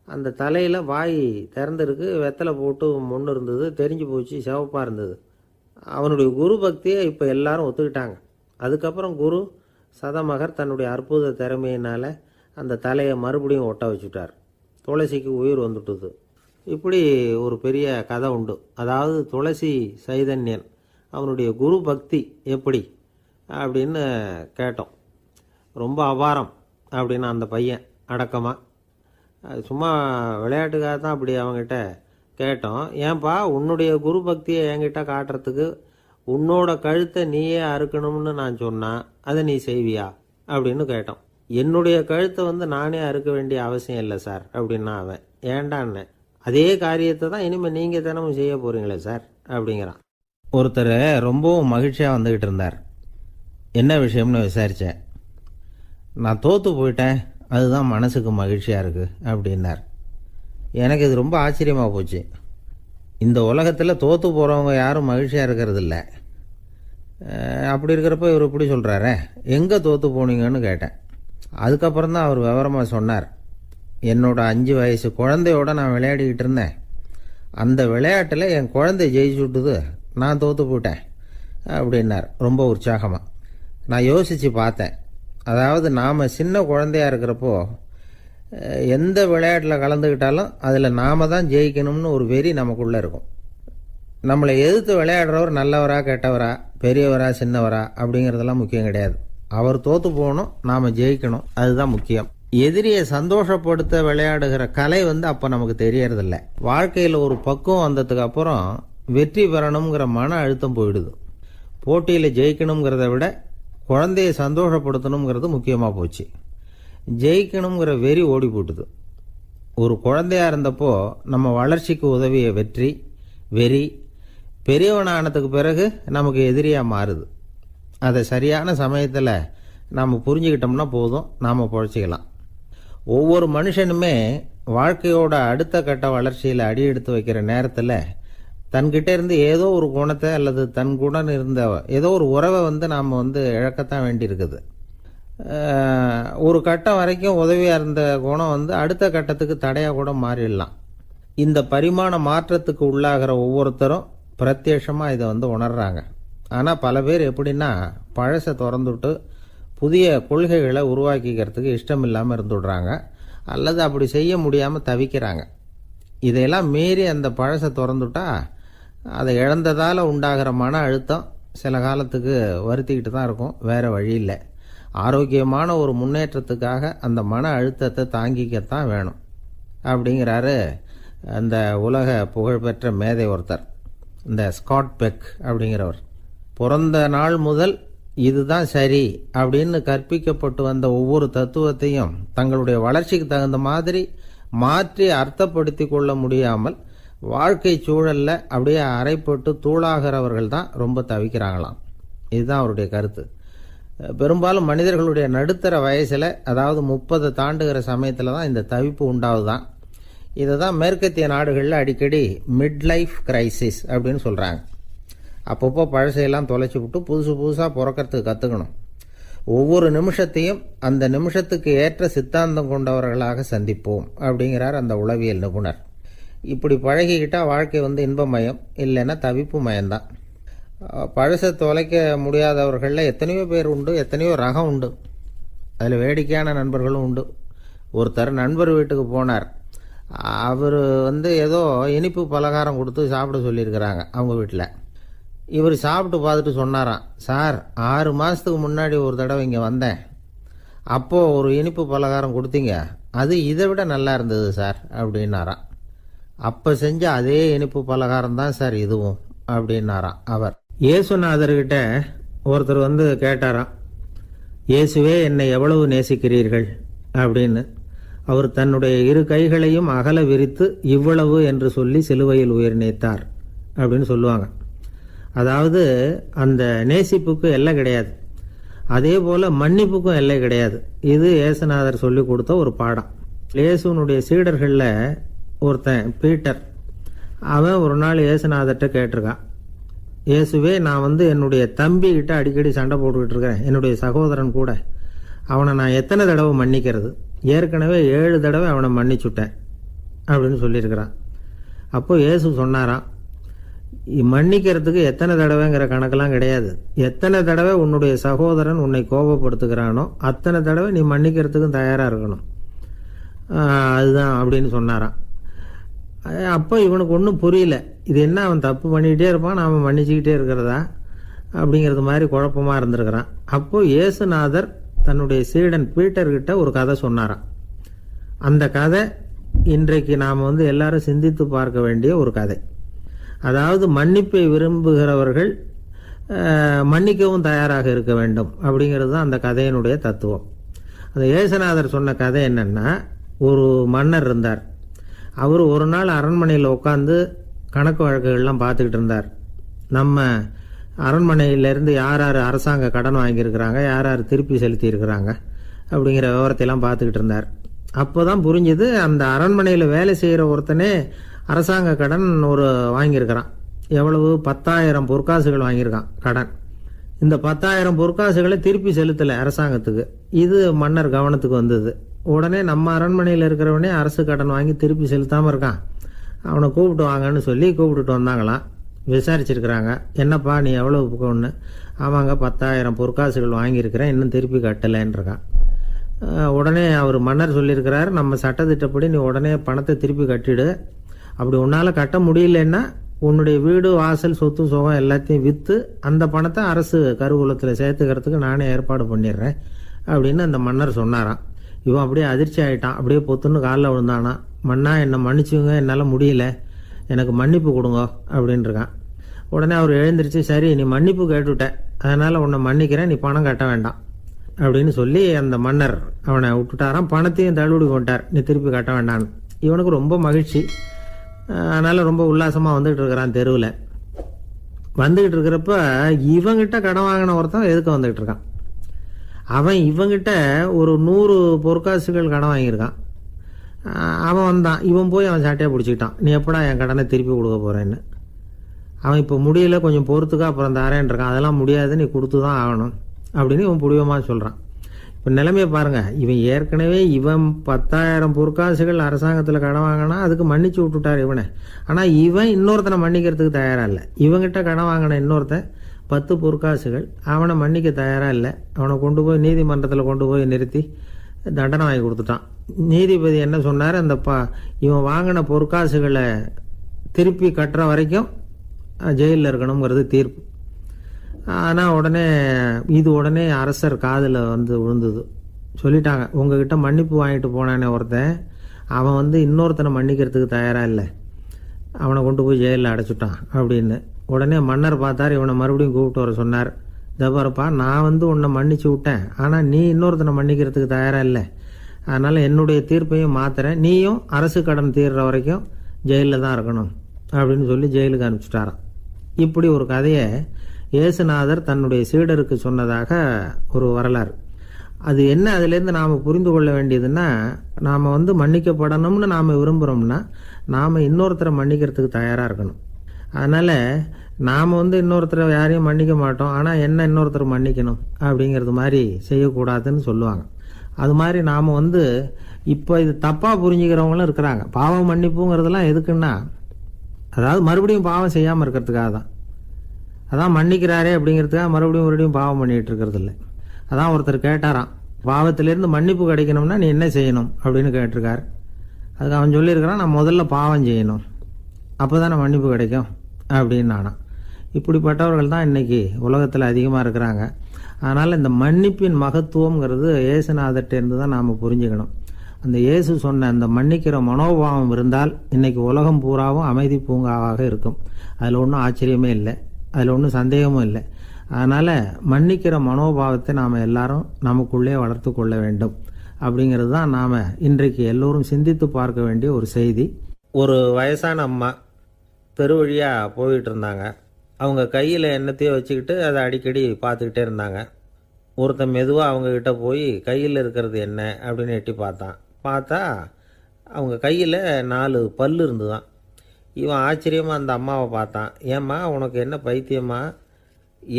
அந்த தலையில் வாய் திறந்துருக்கு, வெத்தலை போட்டு முன்னு இருந்தது, தெரிஞ்சு போச்சு, சிவப்பாக இருந்தது. அவனுடைய குரு பக்தியை இப்போ எல்லாரும் ஒத்துக்கிட்டாங்க. அதுக்கப்புறம் குரு சதமகர் தன்னுடைய அற்புத திறமையினால் அந்த தலையை மறுபடியும் ஒட்ட வச்சுட்டார். துளசிக்கு உயிர் வந்துட்டுது. இப்படி ஒரு பெரிய கதை உண்டு. அதாவது துளசி சைதன்யன் அவனுடைய குரு பக்தி எப்படி அப்படின்னு கேட்டோம். ரொம்ப அபாரம் அப்படின்னு அந்த பையன் அடக்கமாக, சும்மா விளையாட்டுக்காக தான் அப்படி அவங்ககிட்ட கேட்டோம். ஏன்பா, உன்னுடைய குரு பக்தியை என்கிட்ட காட்டுறதுக்கு உன்னோட கழுத்தை நீயே அறுக்கணும்னு நான் சொன்னான், அதை நீ செய்வியா அப்படின்னு கேட்டோம். என்னுடைய கழுத்தை வந்து நானே அறுக்க வேண்டிய அவசியம் இல்லை சார் அப்படின்னா அவன். ஏண்டான்னு, அதே காரியத்தை தான் இனிமேல் நீங்கள் தினமும் செய்ய போகிறீங்களே சார் அப்படிங்கிறான். ஒருத்தர் ரொம்பவும் மகிழ்ச்சியாக வந்துக்கிட்டு இருந்தார். என்ன விஷயம்னு விசாரித்தேன். நான் தோற்று போயிட்டேன், அதுதான் மனசுக்கு மகிழ்ச்சியாக இருக்குது அப்படின்னார். எனக்கு இது ரொம்ப ஆச்சரியமாக போச்சு. இந்த உலகத்தில் தோற்று போகிறவங்க யாரும் மகிழ்ச்சியாக இருக்கிறது இல்லை. அப்படி இருக்கிறப்ப இவர் இப்படி சொல்கிறாரே, எங்கே தோற்று போனீங்கன்னு கேட்டேன். அதுக்கப்புறம் தான் அவர் விவரமாக சொன்னார். என்னோட 5 வயசு குழந்தையோட நான் விளையாடிக்கிட்டு இருந்தேன். அந்த விளையாட்டில் என் குழந்தை ஜெயிச்சு விட்டுது, நான் தோற்று போயிட்டேன் அப்படின்னார் ரொம்ப உற்சாகமாக. நான் யோசித்து பார்த்தேன். அதாவது நாம் சின்ன குழந்தையாக இருக்கிறப்போ எந்த விளையாட்டில் கலந்துக்கிட்டாலும் அதில் நாம் தான் ஜெயிக்கணும்னு ஒரு வெறி நமக்குள்ளே இருக்கும். நம்மளை எதிர்த்து விளையாடுறவர் நல்லவரா கெட்டவரா, பெரியவரா சின்னவரா அப்படிங்கிறதெல்லாம் முக்கியம் கிடையாது. அவர் தோற்று போகணும், நாம் ஜெயிக்கணும், அதுதான் முக்கியம். எதிரியை சந்தோஷப்படுத்த விளையாடுகிற கலை வந்து அப்போ நமக்கு தெரியறதில்ல. வாழ்க்கையில் ஒரு பக்குவம் வந்ததுக்கு அப்புறம் வெற்றி பெறணுங்கிற மன அழுத்தம் போயிடுது. போட்டியில் ஜெயிக்கணுங்கிறத விட குழந்தையை சந்தோஷப்படுத்தணுங்கிறது முக்கியமாக போச்சு. ஜெயிக்கணுங்கிற வெறி ஓடி போட்டுது. ஒரு குழந்தையாக இருந்தப்போ நம்ம வளர்ச்சிக்கு உதவிய வெறி பெரியவனானதுக்கு பிறகு நமக்கு எதிரியாக மாறுது. அதை சரியான சமயத்தில் நாம் புரிஞ்சுக்கிட்டோம்னா போதும், நாம் பொழைச்சிக்கலாம். ஒவ்வொரு மனுஷனுமே வாழ்க்கையோட அடுத்த கட்ட வளர்ச்சியில் அடி எடுத்து வைக்கிற நேரத்தில் தன்கிட்ட இருந்து ஏதோ ஒரு குணத்தை அல்லது தன் குணம் இருந்த ஏதோ ஒரு உறவை வந்து நாம் வந்து இழக்கத்தான் வேண்டியிருக்குது. ஒரு கட்டம் வரைக்கும் உதவியாக இருந்த குணம் வந்து அடுத்த கட்டத்துக்கு தடையாக கூட மாறிடலாம். இந்த பரிமாண மாற்றத்துக்கு உள்ளாகிற ஒவ்வொருத்தரும் பிரத்யட்சமாக இதை வந்து உணர்றாங்க. ஆனால் பல பேர் எப்படின்னா, பழசை திறந்துவிட்டு புதிய கொள்கைகளை உருவாக்கிக்கிறதுக்கு இஷ்டம் இல்லாமல் இருந்துடுறாங்க, அல்லது அப்படி செய்ய முடியாமல் தவிக்கிறாங்க. இதையெல்லாம் மீறி அந்த பழசை திறந்துட்டா அதை இழந்ததால் உண்டாகிற மன அழுத்தம் சில காலத்துக்கு வருத்திக்கிட்டு தான் இருக்கும், வேறு வழி இல்லை. ஆரோக்கியமான ஒரு முன்னேற்றத்துக்காக அந்த மன அழுத்தத்தை தாங்கிக்கத்தான் வேணும் அப்படிங்கிறாரு அந்த உலக புகழ்பெற்ற மேதை ஒருத்தர், இந்த ஸ்காட் பெக் அப்படிங்கிறவர். பிறந்த நாள் முதல் இதுதான் சரி அப்படின்னு கற்பிக்கப்பட்டு வந்த ஒவ்வொரு தத்துவத்தையும் தங்களுடைய வளர்ச்சிக்கு தகுந்த மாதிரி மாற்றி அர்த்தப்படுத்தி கொள்ள முடியாமல் வாழ்க்கை சூழல்ல அப்படியே அரைப்பட்டு தூளாகிறவர்கள் தான் ரொம்ப தவிக்கிறாங்களாம். இதுதான் அவருடைய கருத்து. பெரும்பாலும் மனிதர்களுடைய நடுத்தர வயசில், அதாவது 30 தாண்டுகிற சமயத்தில் தான் இந்த தவிப்பு உண்டாகுதான். இதை தான் மேற்கத்திய நாடுகளில் அடிக்கடி மிட் லைஃப் கிரைசிஸ் அப்படின்னு சொல்கிறாங்க. அப்பப்போ பழசையெல்லாம் தொலைச்சி விட்டு புதுசாக பிறக்கிறதுக்கு கற்றுக்கணும். ஒவ்வொரு நிமிஷத்தையும் அந்த நிமிஷத்துக்கு ஏற்ற சித்தாந்தம் கொண்டவர்களாக சந்திப்போம் அப்படிங்கிறார் அந்த உளவியல் நிபுணர். இப்படி பழகிக்கிட்டால் வாழ்க்கை வந்து இன்பமயம், இல்லைன்னா தவிப்பு மயம்தான். பழசை தொலைக்க முடியாதவர்களில் எத்தனையோ பேர் உண்டு, எத்தனையோ ரகம் உண்டு. அதில் வேடிக்கையான நண்பர்களும் உண்டு. ஒருத்தர் நண்பர் வீட்டுக்கு போனார். அவர் வந்து ஏதோ இனிப்பு பலகாரம் கொடுத்து சாப்பிட சொல்லியிருக்கிறாங்க அவங்க வீட்டில். இவர் சாப்பிட்டு பார்த்துட்டு சொன்னாராம், சார் 6 மாதத்துக்கு முன்னாடி ஒரு தடவை இங்கே வந்தேன், அப்போது ஒரு இனிப்பு பலகாரம் கொடுத்தீங்க, அது இதை விட நல்லா இருந்தது சார் அப்படின்னாராம். அப்போ செஞ்ச அதே இனிப்பு பலகாரம் தான் சார் இதுவும் அப்படின்னாராம் அவர். இயேசுநாதர்கிட்ட ஒருத்தர் வந்து கேட்டாராம், இயேசுவே என்னை எவ்வளவு நேசிக்கிறீர்கள் அப்படின்னு. அவர் தன்னுடைய இரு கைகளையும் அகல விரித்து இவ்வளவு என்று சொல்லி சிலுவையில் உயிர் நீத்தார் அப்படின்னு சொல்லுவாங்க. அதாவது அந்த நேசிப்புக்கு எல்லை கிடையாது, அதே போல் மன்னிப்புக்கும் எல்லை கிடையாது. இது இயேசுநாதர் சொல்லி கொடுத்த ஒரு பாடம். இயேசுனுடைய சீடர்களில் ஒருத்தன் பீட்டர், அவன் ஒரு நாள் இயேசுநாதர்கிட்ட கேட்டிருக்கான், இயேசுவே நான் வந்து என்னுடைய தம்பிக்கிட்ட அடிக்கடி சண்டை போட்டுக்கிட்டு இருக்கிறேன், என்னுடைய சகோதரன் கூட, அவனை நான் எத்தனை தடவை மன்னிக்கிறது? ஏற்கனவே 7 தடவை அவனை மன்னிச்சுட்டேன் அப்படின்னு சொல்லியிருக்கிறான். அப்போ இயேசு சொன்னாராம், மன்னிக்கிறதுக்கு எத்தனை தடவைங்கிற கணக்கெல்லாம் கிடையாது. எத்தனை தடவை உன்னுடைய சகோதரன் உன்னை கோபப்படுத்துகிறானோ அத்தனை தடவை நீ மன்னிக்கிறதுக்கும் தயாராக இருக்கணும், அதுதான் அப்படின்னு சொன்னாராம். அப்போ இவனுக்கு ஒன்றும் புரியல, இது என்ன அவன் தப்பு பண்ணிக்கிட்டே இருப்பான், நாம் மன்னிச்சுக்கிட்டே இருக்கிறதா அப்படிங்கிறது மாதிரி குழப்பமாக இருந்திருக்கிறான். அப்போ இயேசுநாதர் தன்னுடைய சீடன் பீட்டர்கிட்ட ஒரு கதை சொன்னாராம். அந்த கதை இன்றைக்கு நாம் வந்து எல்லாரும் சிந்தித்து பார்க்க வேண்டிய ஒரு கதை. அதாவது மன்னிப்பை விரும்புகிறவர்கள் மன்னிக்கவும் தயாராக இருக்க வேண்டும் அப்படிங்கிறது தான் அந்த கதையினுடைய தத்துவம். அந்த இயேசுநாதர் சொன்ன கதை என்னன்னா, ஒரு மன்னர் இருந்தார். அவர் ஒரு நாள் அரண்மனையில் உட்காந்து கணக்கு வழக்குகள்லாம் பார்த்துக்கிட்டு இருந்தார். நம்ம அரண்மனையிலேருந்து யார் யார் அரசாங்க கடன் வாங்கியிருக்கிறாங்க, யார் யார் திருப்பி செலுத்தியிருக்கிறாங்க அப்படிங்கிற விவரத்தையெல்லாம் பார்த்துக்கிட்டு இருந்தார். அப்போ தான் புரிஞ்சுது, அந்த அரண்மனையில் வேலை செய்கிற ஒருத்தனே அரசாங்க கடன் ஒரு வாங்கியிருக்கிறான். எவ்வளவு? 10,000 பொற்காசுகள் வாங்கியிருக்கான் கடன். இந்த 10,000 பொற்காசுகளை திருப்பி செலுத்தலை அரசாங்கத்துக்கு. இது மன்னர் கவனத்துக்கு வந்தது. உடனே நம்ம அரண்மனையில் இருக்கிறவனே அரசு கடன் வாங்கி திருப்பி செலுத்தாமல் இருக்கான், அவனை கூப்பிட்டு வாங்கன்னு சொல்லி கூப்பிட்டுட்டு வந்தாங்களாம். விசாரிச்சிருக்கிறாங்க, என்னப்பா நீ எவ்வளோ ஒன்று? ஆமாங்க 10,000 பொற்காசுகள் வாங்கியிருக்கிறேன், இன்னும் திருப்பி கட்டலைன்றிருக்கான். உடனே அவர் மன்னர் சொல்லியிருக்கிறார், நம்ம சட்டத்திட்டப்படி நீ உடனே பணத்தை திருப்பி கட்டிடு, அப்படி உன்னால் கட்ட முடியலன்னா உன்னுடைய வீடு வாசல் சொத்து சுகம் எல்லாத்தையும் விற்று அந்த பணத்தை அரசு கருவூலத்தில் சேர்த்துக்கிறதுக்கு நானே ஏற்பாடு பண்ணிடுறேன் அப்படின்னு அந்த மன்னர் சொன்னாராம். இவன் அப்படியே அதிர்ச்சி ஆகிட்டான், அப்படியே பொத்துன்னு காலில் விழுந்தானா, மன்னா என்னை மன்னிச்சுங்க, என்னால் முடியல, எனக்கு மன்னிப்பு கொடுங்க அப்படின்ட்டுருக்கான். உடனே அவர் எழுந்திரிச்சு, சரி நீ மன்னிப்பு கேட்டுவிட்ட, அதனால் உன்னை மன்னிக்கிறேன், நீ பணம் கட்ட வேண்டாம் அப்படின்னு சொல்லி அந்த மன்னர் அவனை விட்டுட்டாராம். பணத்தையும் தள்ளுபடி போட்டார், நீ திருப்பி கட்ட வேண்டான்னு. இவனுக்கு ரொம்ப மகிழ்ச்சி, அதனால் ரொம்ப உல்லாசமாக வந்துகிட்டு இருக்கிறான். தெருவில் வந்துக்கிட்டு இருக்கிறப்ப இவங்கிட்ட கடன் வாங்கின ஒருத்தன் எதுக்கு வந்துக்கிட்டு இருக்கான். அவன் இவங்கிட்ட ஒரு 100 பொற்காசுகள் கடன் வாங்கியிருக்கான். அவன் வந்தான், இவன் போய் அவன் சாட்டையாக பிடிச்சிக்கிட்டான், நீ எப்படா என் கடனை திருப்பி கொடுக்க போகிறேன்னு. அவன் இப்போ முடியல, கொஞ்சம் பொறுத்துக்கா, அப்புறம் தரேன் இருக்கான். அதெல்லாம் முடியாது, நீ கொடுத்து தான் ஆகணும் அப்படின்னு இவன் புடிவமாக சொல்கிறான். இப்போ நிலைமையை பாருங்கள், இவன் ஏற்கனவே இவன் 10,000 பொற்காசுகள் அரசாங்கத்தில் கடன் வாங்கினா அதுக்கு மன்னிச்சு விட்டுட்டார் இவனை. ஆனால் இவன் இன்னொருத்தனை மன்னிக்கிறதுக்கு தயாராக இல்லை. இவங்கிட்ட கடன் வாங்கின இன்னொருத்தன் 10 பொற்காசுகள், அவனை மன்னிக்க தயாராக இல்லை. அவனை கொண்டு போய் நீதிமன்றத்தில் கொண்டு போய் நிறுத்தி தண்டனை வாங்கி கொடுத்துட்டான். நீதிபதி என்ன சொன்னார், அந்த இவன் வாங்கின பொற்காசுகளை திருப்பி கட்டுற வரைக்கும் ஜெயிலில் இருக்கணுங்கிறது தீர்ப்பு. ஆனால் உடனே அரசர் காதில் வந்து விழுந்தது. சொல்லிட்டாங்க, உங்ககிட்ட மன்னிப்பு வாங்கிட்டு போனானே ஒருத்தன், அவன் வந்து இன்னொருத்தனை மன்னிக்கிறதுக்கு தயாராக இல்லை, அவனை கொண்டு போய் ஜெயிலில் அடைச்சிட்டான் அப்படின்னு. உடனே மன்னர் பார்த்தார், இவனை மறுபடியும் கூப்பிட்டு வர சொன்னார். தபாரப்பா, நான் வந்து உன்னை மன்னிச்சு விட்டேன், ஆனால் நீ இன்னொருத்தனை மன்னிக்கிறதுக்கு தயாராக இல்லை, அதனால் என்னுடைய தீர்ப்பையும் மாத்துறேன், நீயும் அரசு கடன் தீர்ற வரைக்கும் ஜெயிலில் தான் இருக்கணும் அப்படின்னு சொல்லி ஜெயிலுக்கு அனுப்பிச்சிட்டாராம். இப்படி ஒரு கதையை இயேசுநாதர் தன்னுடைய சீடருக்கு சொன்னதாக ஒரு வரலாறு. அது என்ன, அதுலேருந்து நாம் புரிந்து கொள்ள வேண்டியதுன்னா, நாம் வந்து மன்னிக்கப்படணும்னு நாம் விரும்புகிறோம்னா நாம் இன்னொருத்தரை மன்னிக்கிறதுக்கு தயாராக இருக்கணும். அதனால் நாம் வந்து இன்னொருத்தரை யாரையும் மன்னிக்க மாட்டோம், ஆனால் என்ன இன்னொருத்தர் மன்னிக்கணும் அப்படிங்கிறது மாதிரி செய்யக்கூடாதுன்னு சொல்லுவாங்க. அது மாதிரி நாம் வந்து இப்போ இது தப்பாக புரிஞ்சுக்கிறவங்களும் இருக்கிறாங்க. பாவம் மன்னிப்புங்கிறதுலாம் எதுக்குன்னா, அதாவது மறுபடியும் பாவம் செய்யாமல் இருக்கிறதுக்காக தான். அதான் மன்னிக்கிறாரே அப்படிங்கிறதுக்காக மறுபடியும் பாவம் பண்ணிகிட்டு இருக்கிறது இல்லை. அதான் ஒருத்தர் கேட்டாராம், பாவத்திலேருந்து மன்னிப்பு கிடைக்கணும்னா நீ என்ன செய்யணும் அப்படின்னு கேட்டிருக்காரு. அதுக்கு அவன் சொல்லியிருக்கிறான், நான் முதல்ல பாவம் செய்யணும், அப்போ தானே மன்னிப்பு கிடைக்கும் அப்படின்னு நானாம். இப்படிப்பட்டவர்கள் தான் இன்றைக்கி உலகத்தில் அதிகமாக இருக்கிறாங்க. அதனால் இந்த மன்னிப்பின் மகத்துவங்கிறது இயேசுநாதர்கிட்டேருந்து தான் நாம் புரிஞ்சுக்கணும். அந்த இயேசு சொன்ன அந்த மன்னிக்கிற மனோபாவம் இருந்தால் இன்னைக்கு உலகம் பூராவும் அமைதி பூங்காவாக இருக்கும். அதில் ஒன்றும் ஆச்சரியமே இல்லை, அதில் ஒன்றும் சந்தேகமும் இல்லை. அதனால் மன்னிக்கிற மனோபாவத்தை நாம் எல்லாரும் நமக்குள்ளே வளர்த்து கொள்ள வேண்டும். அப்படிங்கிறது தான் நாம் இன்றைக்கு எல்லோரும் சிந்தித்து பார்க்க வேண்டிய ஒரு செய்தி. ஒரு வயசான அம்மா தெரு வழியாக போயிட்டு இருந்தாங்க. அவங்க கையில் எண்ணத்தையோ வச்சுக்கிட்டு அதை அடிக்கடி பார்த்துக்கிட்டே இருந்தாங்க. ஒருத்தன் மெதுவாக அவங்கக்கிட்ட போய் கையில் இருக்கிறது என்ன அப்படின்னு எட்டி பார்த்தா அவங்க கையில் 4 பல் இருந்துதான். இவன் ஆச்சரியமாக அந்த அம்மாவை பார்த்தான். ஏம்மா உனக்கு என்ன பைத்தியமா,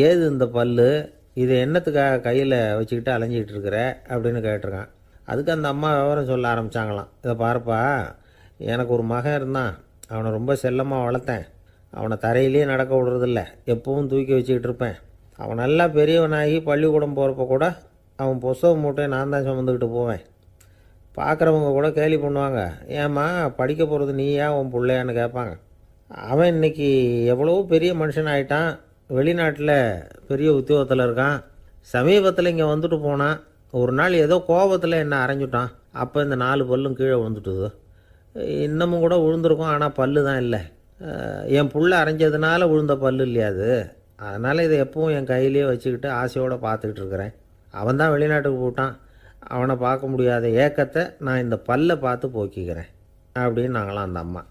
ஏது இந்த பல், இதை என்னத்துக்காக கையில் வச்சுக்கிட்டு அலைஞ்சிக்கிட்டு இருக்கிற அப்படின்னு கேட்டிருக்கான். அதுக்கு அந்த அம்மா விவரம் சொல்ல ஆரம்பித்தாங்களாம். இதை பாருப்பா, எனக்கு ஒரு மகன் இருந்தான், அவனை ரொம்ப செல்லமாக வளர்த்தேன். அவனை தரையிலே நடக்க விடுறதில்ல, எப்பவும் தூக்கி வச்சுக்கிட்டு இருப்பேன். அவன் நல்லா பெரியவனாகி பள்ளிக்கூடம் போகிறப்ப கூட அவன் புஸ்தக மூட்டையை நான் தான் சுமந்துக்கிட்டு போவேன். பார்க்குறவங்க கூட கேலி பண்ணுவாங்க, ஏம்மா படிக்க போகிறது நீயா உன் பிள்ளையான்னு கேட்பாங்க. அவன் இன்னைக்கு எவ்வளோ பெரிய மனுஷன் ஆகிட்டான், வெளிநாட்டில் பெரிய உத்தியோகத்தில் இருக்கான். சமீபத்தில் இங்கே வந்துட்டு போனான். ஒரு நாள் ஏதோ கோபத்தில் என்ன அரைஞ்சுட்டான். அப்போ இந்த 4 பல்லும் கீழே விழுந்துட்டுது. இன்னமும் கூட விழுந்திருக்கும், ஆனால் பல்லு தான் இல்லை. என் புள்ள அரைஞ்சதுனால விழுந்த பல்லு இல்லையா அது, அதனால் இதை எப்பவும் என் கையிலேயே வச்சுக்கிட்டு ஆசையோடு பார்த்துக்கிட்டு இருக்கிறேன். அவன் தான் வெளிநாட்டுக்கு போட்டான், அவனை பார்க்க முடியாத ஏக்கத்தை நான் இந்த பல்லை பார்த்து போக்கிக்கிறேன் அப்படின்னு நாங்களாம் அந்த அம்மா.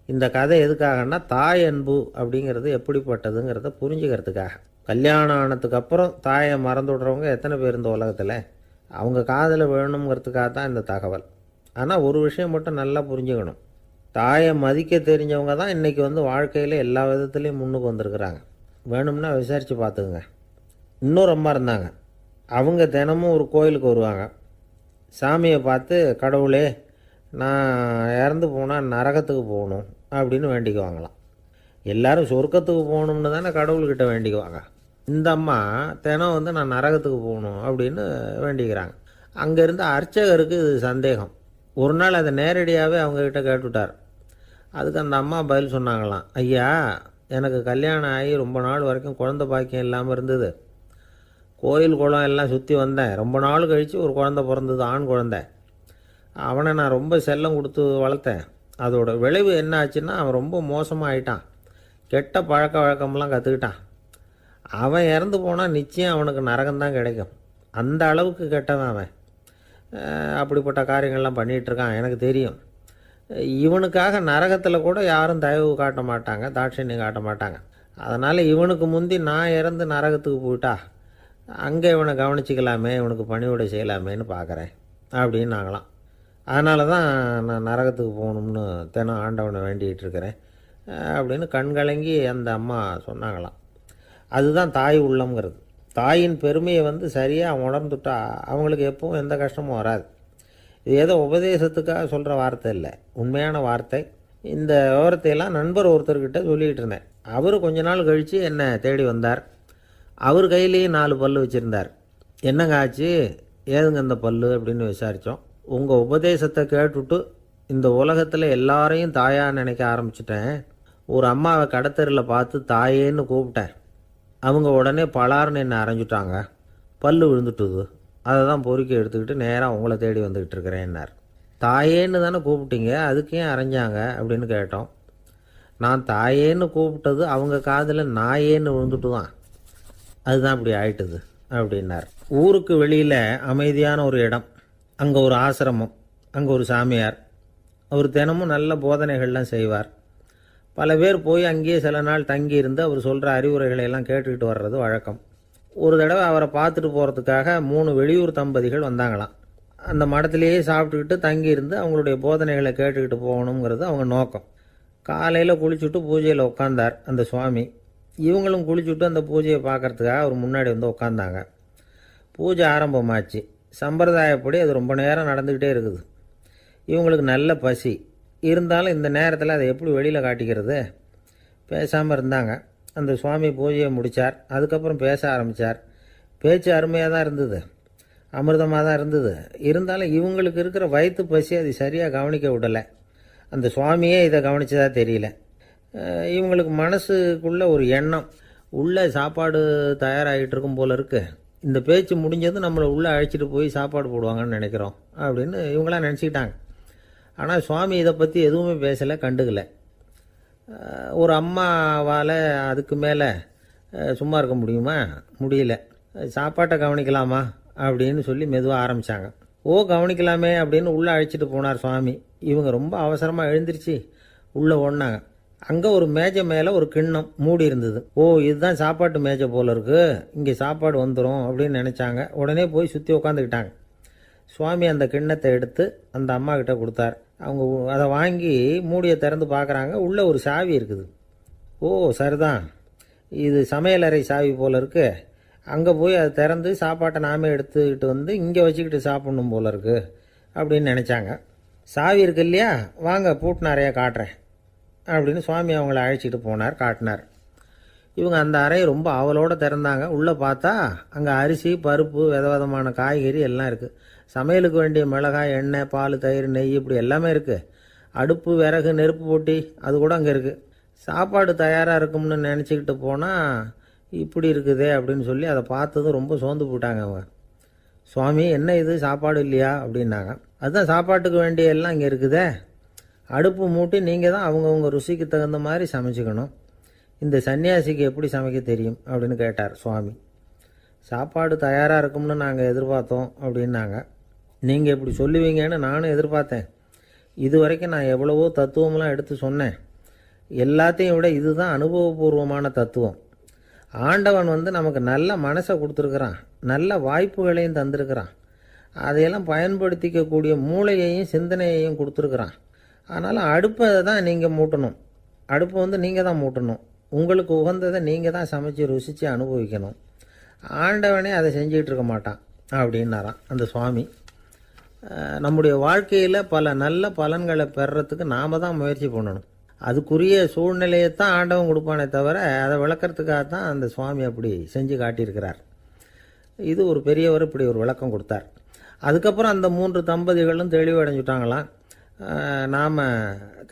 இந்த கதை எதுக்காகன்னா, தாய் அன்பு அப்படிங்கிறது எப்படிப்பட்டதுங்கிறத புரிஞ்சுக்கிறதுக்காக. கல்யாணம் ஆனதுக்கு அப்புறம் தாயை மறந்து விடுறவங்க எத்தனை பேர் இந்த உலகத்தில், அவங்க காதில் வேணுங்கிறதுக்காக தான் இந்த தகவல். ஆனால் ஒரு விஷயம் மட்டும் நல்லா புரிஞ்சுக்கணும், தாயை மதிக்க தெரிஞ்சவங்க தான் இன்றைக்கி வாழ்க்கையில் எல்லா விதத்துலேயும் முன்னுக்கு வந்திருக்கிறாங்க. வேணும்னா விசாரித்து பார்த்துக்குங்க. இன்னொரு அம்மா இருந்தாங்க, அவங்க தினமும் ஒரு கோயிலுக்கு வருவாங்க. சாமியை பார்த்து, கடவுளே நான் இறந்து போனால் நரகத்துக்கு போகணும் அப்படின்னு வேண்டிக்குவாங்களாம். எல்லோரும் சொர்க்கத்துக்கு போகணும்னு தானே கடவுள்கிட்ட வேண்டிக்குவாங்க. இந்த அம்மா தினம் நான் நரகத்துக்கு போகணும் அப்படின்னு வேண்டிக்கிறாங்க. அங்கேருந்து அர்ச்சகருக்கு இது சந்தேகம். ஒரு நாள் அதை நேரடியாகவே அவங்கக்கிட்ட கேட்டுவிட்டார். அதுக்கு அந்த அம்மா பதில் சொன்னாங்களாம், ஐயா எனக்கு கல்யாணம் ஆகி ரொம்ப நாள் வரைக்கும் குழந்தை பாக்கியம் இல்லாமல் இருந்தது. கோயில் குளம் எல்லாம் சுற்றி வந்தேன். ரொம்ப நாள் கழித்து ஒரு குழந்தை பிறந்தது, ஆண் குழந்தை. அவனை நான் ரொம்ப செல்லம் கொடுத்து வளர்த்தேன். அதோட விளைவு என்ன ஆச்சுன்னா, அவன் ரொம்ப மோசமாக ஆயிட்டான். கெட்ட பழக்க வழக்கம்லாம் கற்றுக்கிட்டான். அவன் இறந்து போனால் நிச்சயம் அவனுக்கு நரகம்தான் கிடைக்கும். அந்த அளவுக்கு கெட்டவன் அவன். அப்படிப்பட்ட காரியங்கள்லாம் பண்ணிகிட்ருக்கான், எனக்கு தெரியும். இவனுக்காக நரகத்தில் கூட யாரும் தயவு காட்ட மாட்டாங்க, தாட்சண்யம் காட்ட மாட்டாங்க. அதனால் இவனுக்கு முந்தி நான் இறந்து நரகத்துக்கு போயிட்டா அங்கே இவனை கவனிச்சிக்கலாமே, இவனுக்கு பணிவிடை செய்யலாமேன்னு பார்க்குறேன் அப்படின்னு நாங்களாம். அதனால தான் நான் நரகத்துக்கு போகணும்னு தினம் ஆண்டவனை வேண்டிகிட்டு இருக்கிறேன் அப்படின்னு கண்கலங்கி அந்த அம்மா சொன்னாங்களாம். அதுதான் தாய் உள்ளம்ங்கிறது. தாயின் பெருமையை சரியாக உணர்ந்துட்டா அவங்களுக்கு எப்பவும் எந்த கஷ்டமும் வராது. இது ஏதோ உபதேசத்துக்காக சொல்கிற வார்த்தை இல்லை, உண்மையான வார்த்தை. இந்த விவரத்தையெல்லாம் நண்பர் ஒருத்தர்கிட்ட சொல்லிகிட்டு இருந்தேன். அவர் கொஞ்ச நாள் கழித்து என்னை தேடி வந்தார். அவர் கையிலேயே 4 பல் வச்சுருந்தார். என்னங்க ஆச்சு, ஏதுங்க இந்த பல் அப்படின்னு விசாரித்தோம். உங்கள் உபதேசத்தை கேட்டுவிட்டு இந்த உலகத்தில் எல்லாரையும் தாயாக நினைக்க ஆரம்பிச்சிட்டேன். ஒரு அம்மாவை கடத்தரில் பார்த்து தாயேன்னு கூப்பிட்டேன். அவங்க உடனே பலார்னு என்னை அரைஞ்சிட்டாங்க, பல் விழுந்துட்டுது. அதை தான் பொறுக்கி எடுத்துக்கிட்டு நேராக உங்களை தேடி வந்துக்கிட்டு இருக்கிறேன்னார். தாயேன்னு தானே கூப்பிட்டீங்க, அதுக்கு ஏன் அரைஞ்சாங்க அப்படின்னு கேட்டோம். நான் தாயேன்னு கூப்பிட்டது அவங்க காதில் நாயேன்னு விழுந்துட்டு தான், அதுதான் இப்படி ஆயிட்டுது அப்படின்னார். ஊருக்கு வெளியில் அமைதியான ஒரு இடம், அங்கே ஒரு ஆசிரமம், அங்கே ஒரு சாமியார். அவர் தினமும் நல்ல போதனைகள்லாம் செய்வார். பல பேர் போய் அங்கேயே சில நாள் தங்கி இருந்து அவர் சொல்கிற அறிவுரைகளை எல்லாம் கேட்டுக்கிட்டு வர்றது வழக்கம். ஒரு தடவை அவரை பார்த்துட்டு போகிறதுக்காக 3 வெளியூர் தம்பதிகள் வந்தாங்களாம். அந்த மடத்திலேயே சாப்பிட்டுக்கிட்டு தங்கியிருந்து அவங்களுடைய போதனைகளை கேட்டுக்கிட்டு போகணுங்கிறது அவங்க நோக்கம். காலையில் குளிச்சுட்டு பூஜையில் உட்காந்தார் அந்த சுவாமி. இவங்களும் குளிச்சுட்டு அந்த பூஜையை பார்க்குறதுக்காக அவர் முன்னாடி உட்காந்தாங்க. பூஜை ஆரம்பமாச்சு. சம்பிரதாயப்படி அது ரொம்ப நேரம் நடந்துக்கிட்டே இருக்குது. இவங்களுக்கு நல்ல பசி இருந்தாலும் இந்த நேரத்தில் அதை எப்படி வெளியில் காட்டிக்கிறது? பேசாமல் இருந்தாங்க. அந்த சுவாமி பூஜையை முடித்தார். அதுக்கப்புறம் பேச ஆரம்பித்தார். பேச்சு அருமையாக தான் இருந்தது, அமிர்தமாக தான் இருந்தது. இருந்தாலும் இவங்களுக்கு இருக்கிற வயிற்று பசி அது சரியாக கவனிக்க விடலை. அந்த சுவாமியே இதை கவனித்ததா தெரியல. இவங்களுக்கு மனசுக்குள்ளே ஒரு எண்ணம், உள்ளே சாப்பாடு தயாராகிட்டு இருக்கும் போல இருக்குது, இந்த பேச்சு முடிஞ்சதும் நம்மளை உள்ளே அழைச்சிட்டு போய் சாப்பாடு போடுவாங்கன்னு நினைக்கிறோம் அப்படின்னு இவங்களாம் நினச்சிக்கிட்டாங்க. ஆனால் சுவாமி இதை பற்றி எதுவுமே பேசலை, கண்டுக்கலை. ஒரு அம்மாவால் அதுக்கு மேலே சும்மா இருக்க முடியுமா? முடியல. சாப்பாட்டை கவனிக்கலாமா அப்படின்னு சொல்லி மெதுவாக ஆரம்பித்தாங்க. கவனிக்கலாமே அப்படின்னு உள்ளே அழைச்சிட்டு போனார் சுவாமி. இவங்க ரொம்ப அவசரமாக எழுந்திரிச்சு உள்ளே ஓடினாங்க. அங்கே ஒரு மேஜை மேலே ஒரு கிண்ணம் மூடி இருந்தது. இதுதான் சாப்பாட்டு மேஜை போல இருக்கு, இங்கே சாப்பாடு வந்துடும் அப்படின்னு நினச்சாங்க. உடனே போய் சுற்றி உட்காந்துக்கிட்டாங்க. சுவாமி அந்த கிண்ணத்தை எடுத்து அந்த அம்மா கிட்ட கொடுத்தார். அவங்க அதை வாங்கி மூடியை திறந்து பார்க்குறாங்க. உள்ளே ஒரு சாவி இருக்குது. சரிதான், இது சமையலறை சாவி போல இருக்கு. அங்கே போய் அதை திறந்து சாப்பாட்டை நாமே எடுத்துக்கிட்டு வந்து இங்கே வச்சுக்கிட்டு சாப்பிட்ணும் போல இருக்கு அப்படின்னு நினச்சாங்க. சாவி இருக்கு இல்லையா, வாங்க பூட்டின அறையை காட்டுறேன் அப்படின்னு சுவாமி அவங்கள அழைச்சிட்டு போனார், காட்டினார். இவங்க அந்த அறையை ரொம்ப ஆவலோடு திறந்தாங்க. உள்ளே பார்த்தா அங்கே அரிசி, பருப்பு, விதவிதமான காய்கறி எல்லாம் இருக்குது. சமையலுக்கு வேண்டிய மிளகாய், எண்ணெய், பால், தயிர், நெய் இப்படி எல்லாமே இருக்குது. அடுப்பு, விறகு, நெருப்பு போட்டி அது கூட அங்கே இருக்குது. சாப்பாடு தயாராக இருக்கும்னு நினச்சிக்கிட்டு போனால் இப்படி இருக்குதே அப்படின்னு சொல்லி அதை பார்த்ததும் ரொம்ப சோர்ந்து போட்டாங்க அவங்க. சுவாமி, என்ன இது சாப்பாடு இல்லையா அப்படின்னாங்க. அதுதான் சாப்பாட்டுக்கு வேண்டிய எல்லாம் இங்கே இருக்குதே. அடுப்பு மூட்டி நீங்கள் தான் அவங்கவுங்க ருசிக்கு தகுந்த மாதிரி சமைச்சிக்கணும். இந்த சன்னியாசிக்கு எப்படி சமைக்க தெரியும் அப்படின்னு கேட்டார் சுவாமி. சாப்பாடு தயாராக இருக்கும்னு நாங்கள் எதிர்பார்த்தோம் அப்படின்னாங்க. நீங்கள் இப்படி சொல்லுவீங்கன்னு நானும் எதிர்பார்த்தேன். இது வரைக்கும் நான் எவ்வளவோ தத்துவம்லாம் எடுத்து சொன்னேன். எல்லாத்தையும் விட இதுதான் அனுபவபூர்வமான தத்துவம். ஆண்டவன் நமக்கு நல்ல மனசை கொடுத்துருக்குறான், நல்ல வாய்ப்புகளையும் தந்திருக்கிறான், அதையெல்லாம் பயன்படுத்திக்கக்கூடிய மூளையையும் சிந்தனையையும் கொடுத்துருக்குறான். அதனால் அடுப்பை தான் நீங்கள் மூட்டணும். அடுப்பை நீங்கள் தான் மூட்டணும். உங்களுக்கு உகந்ததை நீங்கள் தான் சமைச்சு ருசித்து அனுபவிக்கணும். ஆண்டவனே அதை செஞ்சுக்கிட்டு இருக்க மாட்டான் அப்படின்னாராம் அந்த சுவாமி. நம்முடைய வாழ்க்கையில் பல நல்ல பலன்களை பெறறதுக்கு நாம் தான் முயற்சி பண்ணணும். அதுக்குரிய சூழ்நிலையைத்தான் ஆண்டவன் கொடுப்பானே தவிர அதை விளக்கிறதுக்காக தான் அந்த சுவாமி அப்படி செஞ்சு காட்டியிருக்கிறார். இது ஒரு பெரியவர் இப்படி ஒரு விளக்கம் கொடுத்தார். அதுக்கப்புறம் அந்த 3 தம்பதிகளும் தெளிவடைஞ்சுட்டாங்களாம். நாம்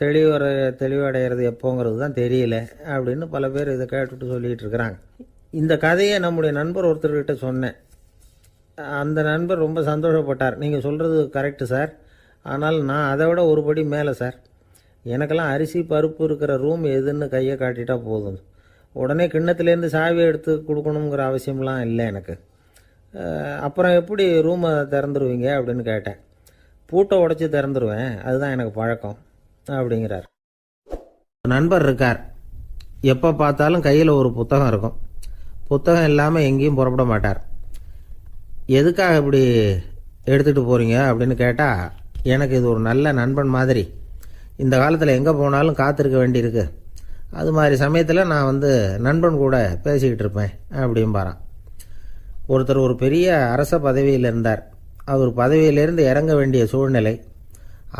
தெளிவடைகிறது எப்போங்கிறது தான் தெரியல அப்படின்னு பல பேர் இதை கேட்டுட்டு சொல்லிகிட்டு இருக்கிறாங்க. இந்த கதையை நம்முடைய நண்பர் ஒருத்தர்கிட்ட சொன்னேன். அந்த நண்பர் ரொம்ப சந்தோஷப்பட்டார். நீங்கள் சொல்கிறது கரெக்டு சார், ஆனால் நான் அதை விட ஒரு படி மேலே சார். எனக்கெல்லாம் அரிசி, பருப்பு இருக்கிற ரூம் எதுன்னு கையை காட்டிட்டா போதும். உடனே கிண்ணத்துலேருந்து சாவியை எடுத்து கொடுக்கணுங்கிற அவசியம்லாம் இல்லை எனக்கு. அப்புறம் எப்படி ரூமை திறந்துருவீங்க அப்படின்னு கேட்டேன். பூட்டை உடச்சி திறந்துருவேன், அதுதான் எனக்கு பழக்கம் அப்படிங்கிறார். நண்பர் இருக்கார். எப்போ பார்த்தாலும் கையில் ஒரு புத்தகம் இருக்கும். புத்தகம் இல்லாமல் எங்கேயும் புறப்பட மாட்டார். எதுக்காக இப்படி எடுத்துகிட்டு போகிறீங்க அப்படின்னு கேட்டால், எனக்கு இது ஒரு நல்ல நண்பன் மாதிரி. இந்த காலத்தில் எங்கே போனாலும் காத்திருக்க வேண்டியிருக்கு. அது மாதிரி சமயத்தில் நான் நண்பன் கூட பேசிக்கிட்டு இருப்பேன் அப்படிம்பாரான். ஒருத்தர் ஒரு பெரிய அரச பதவியில் இருந்தார். அவர் பதவியிலேருந்து இறங்க வேண்டிய சூழ்நிலை.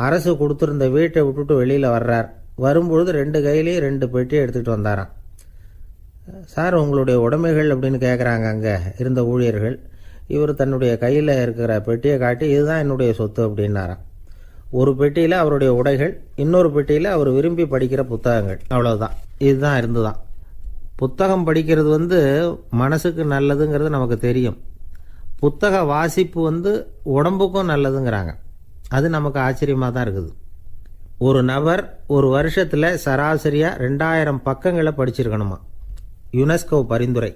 அரசு கொடுத்துருந்த வீட்டை விட்டுட்டு வெளியில் வர்றார். வரும்பொழுது 2 கையிலேயும் 2 பெட்டியை எடுத்துகிட்டு வந்தாராம். சார், உங்களுடைய உடைமைகள் அப்படின்னு கேட்குறாங்க அங்கே இருந்த ஊழியர்கள். இவர் தன்னுடைய கையில் இருக்கிற பெட்டியை காட்டி, இதுதான் என்னுடைய சொத்து அப்படின்னாராம். ஒரு பெட்டியில் அவருடைய உடைகள், இன்னொரு பெட்டியில் அவர் விரும்பி படிக்கிற புத்தகங்கள். அவ்வளோதான். இதுதான் இருந்துதான். புத்தகம் படிக்கிறது மனசுக்கு நல்லதுங்கிறது நமக்கு தெரியும். புத்தக வாசிப்பு உடம்புக்கும் நல்லதுங்கிறாங்க. அது நமக்கு ஆச்சரியமாக தான் இருக்குது. ஒரு நபர் ஒரு வருஷத்தில் சராசரியாக 2000 பக்கங்களை படிச்சிருக்கணுமா, யுனெஸ்கோ பரிந்துரை.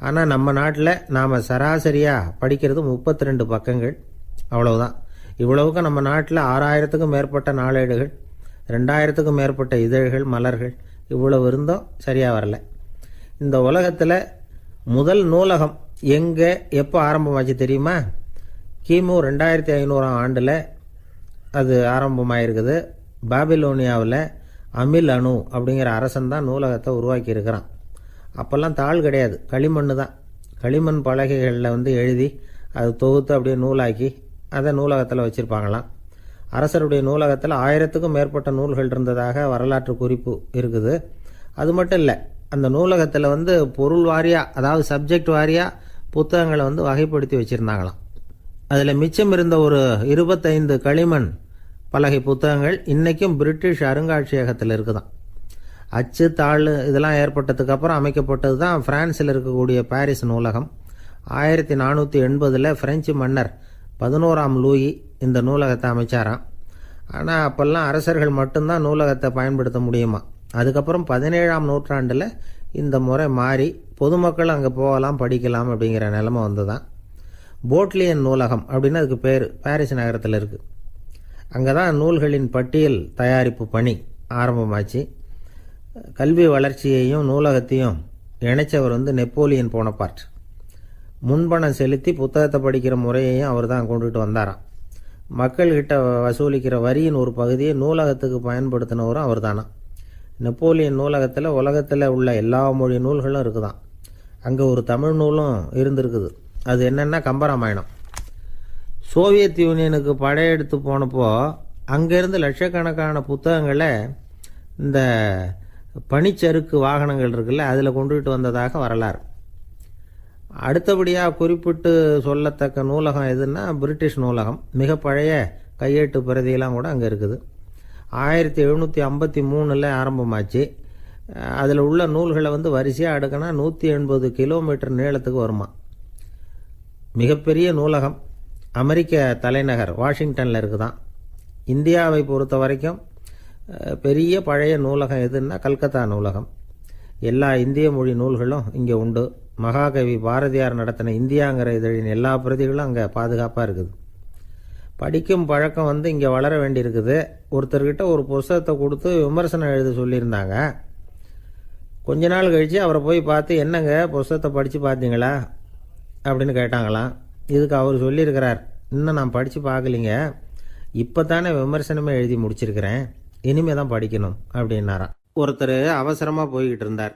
ஆனால் நம்ம நாட்டில் நாம் சராசரியாக படிக்கிறது 32 பக்கங்கள். அவ்வளவுதான். இவ்வளவுக்கு நம்ம நாட்டில் 6000த்துக்கும் மேற்பட்ட நாளேடுகள், 2000த்துக்கும் மேற்பட்ட இதழ்கள், மலர்கள் இவ்வளவு இருந்தோம், சரியாக வரல. இந்த உலகத்தில் முதல் நூலகம் எங்கே எப்போ ஆரம்பமாச்சு தெரியுமா? கிமு 2500ஆம் ஆண்டில் அது ஆரம்பமாயிருக்குது. பாபிலோனியாவில் அமில் அணு அப்படிங்கிற அரசன் தான் நூலகத்தை உருவாக்கி இருக்கிறான். அப்போல்லாம் தாள் கிடையாது, களிமண் தான். களிமண் பலகைகளில் எழுதி அது தொகுத்து அப்படியே நூலாக்கி அதை நூலகத்தில் வச்சுருப்பாங்களாம். அரசருடைய நூலகத்தில் 1000த்துக்கும் மேற்பட்ட நூல்கள் இருந்ததாக வரலாற்று குறிப்பு இருக்குது. அது மட்டும் இல்லை, அந்த நூலகத்தில் பொருள் வாரியாக, அதாவது சப்ஜெக்ட் வாரியாக புத்தகங்களை வகைப்படுத்தி வச்சுருந்தாங்களாம். அதில் மிச்சம் இருந்த ஒரு 25 களிமண் பலகை புத்தகங்கள் இன்றைக்கும் பிரிட்டிஷ் அருங்காட்சியகத்தில் இருக்குதான். அச்சு, தாள் இதெல்லாம் ஏற்பட்டதுக்கப்புறம் அமைக்கப்பட்டது தான் பிரான்ஸில் இருக்கக்கூடிய பாரிஸ் நூலகம். 1480 பிரெஞ்சு மன்னர் 11ஆம் லூயி இந்த நூலகத்தை அமைச்சாராம். ஆனால் அப்போல்லாம் அரசர்கள் மட்டும்தான் நூலகத்தை பயன்படுத்த முடியுமா. அதுக்கப்புறம் 17ஆம் நூற்றாண்டில் இந்த முறை மாறி பொதுமக்கள் அங்கே போகலாம், படிக்கலாம் அப்படிங்கிற நிலைமை வந்து தான் போட்லியன் நூலகம் அப்படின்னு அதுக்கு பேர் பாரிஸ் நகரத்தில் இருக்குது. அங்கே தான் நூல்களின் பட்டியல் தயாரிப்பு பணி ஆரம்பமாச்சு. கல்வி வளர்ச்சியையும் நூலகத்தையும் இணைச்சவர் நெப்போலியன் போனபார்ட். முன்பணம் செலுத்தி புத்தகத்தை படிக்கிற முறையையும் அவர் தான் கொண்டுட்டு வந்தாராம். மக்கள்கிட்ட வசூலிக்கிற வரியின் ஒரு பகுதியை நூலகத்துக்கு பயன்படுத்தினவரும் அவர் தானா. நெப்போலியன் நூலகத்தில் உலகத்தில் உள்ள எல்லா மொழி நூல்களும் இருக்குதான். அங்கே ஒரு தமிழ் நூலும் இருந்திருக்குது. அது என்னென்னா கம்பராமாயணம். சோவியத் யூனியனுக்கு படையெடுத்து போனப்போ அங்கேருந்து லட்சக்கணக்கான புத்தகங்களை இந்த பனிச்சறுக்கு வாகனங்கள் இருக்குல்ல அதில் கொண்டுகிட்டு வந்ததாக வரலாறு. அடுத்தபடியாக குறிப்பிட்டு சொல்லத்தக்க நூலகம் எதுன்னா பிரிட்டிஷ் நூலகம். மிக பழைய கையெட்டு பிரதியெல்லாம் கூட அங்கே இருக்குது. 1753 ஆரம்பமாச்சு. அதில் உள்ள நூல்களை வரிசையாக அடுக்கினா 180 கிலோமீட்டர் நீளத்துக்கு வருமா. மிகப்பெரிய நூலகம் அமெரிக்க தலைநகர் வாஷிங்டனில் இருக்குதான். இந்தியாவை பொறுத்த வரைக்கும் பெரிய பழைய நூலகம் எதுன்னா கல்கத்தா நூலகம். எல்லா இந்திய மொழி நூல்களும் இங்கே உண்டு. மகாகவி பாரதியார் நடத்தின இந்தியாங்கிற இதழின் எல்லா பிரதிகளும் அங்கே பாதுகாப்பாக இருக்குது. படிக்கும் பழக்கம் இங்கே வளர வேண்டியிருக்குது. ஒருத்தர்கிட்ட ஒரு புஸ்தகத்தை கொடுத்து விமர்சனம் எழுத சொல்லியிருந்தாங்க. கொஞ்ச நாள் கழித்து அவரை போய் பார்த்து, என்னங்க புஸ்தகத்தை படித்து பார்த்தீங்களா அப்படின்னு கேட்டாங்களாம். இதுக்கு அவர் சொல்லியிருக்கிறார், இன்னும் நான் படித்து பார்க்கலிங்க, இப்போ தானே விமர்சனமே எழுதி முடிச்சிருக்கிறேன், இனிமே தான் படிக்கணும் அப்படின்னாராம். ஒருத்தர் அவசரமாக போய்கிட்டு இருந்தார்.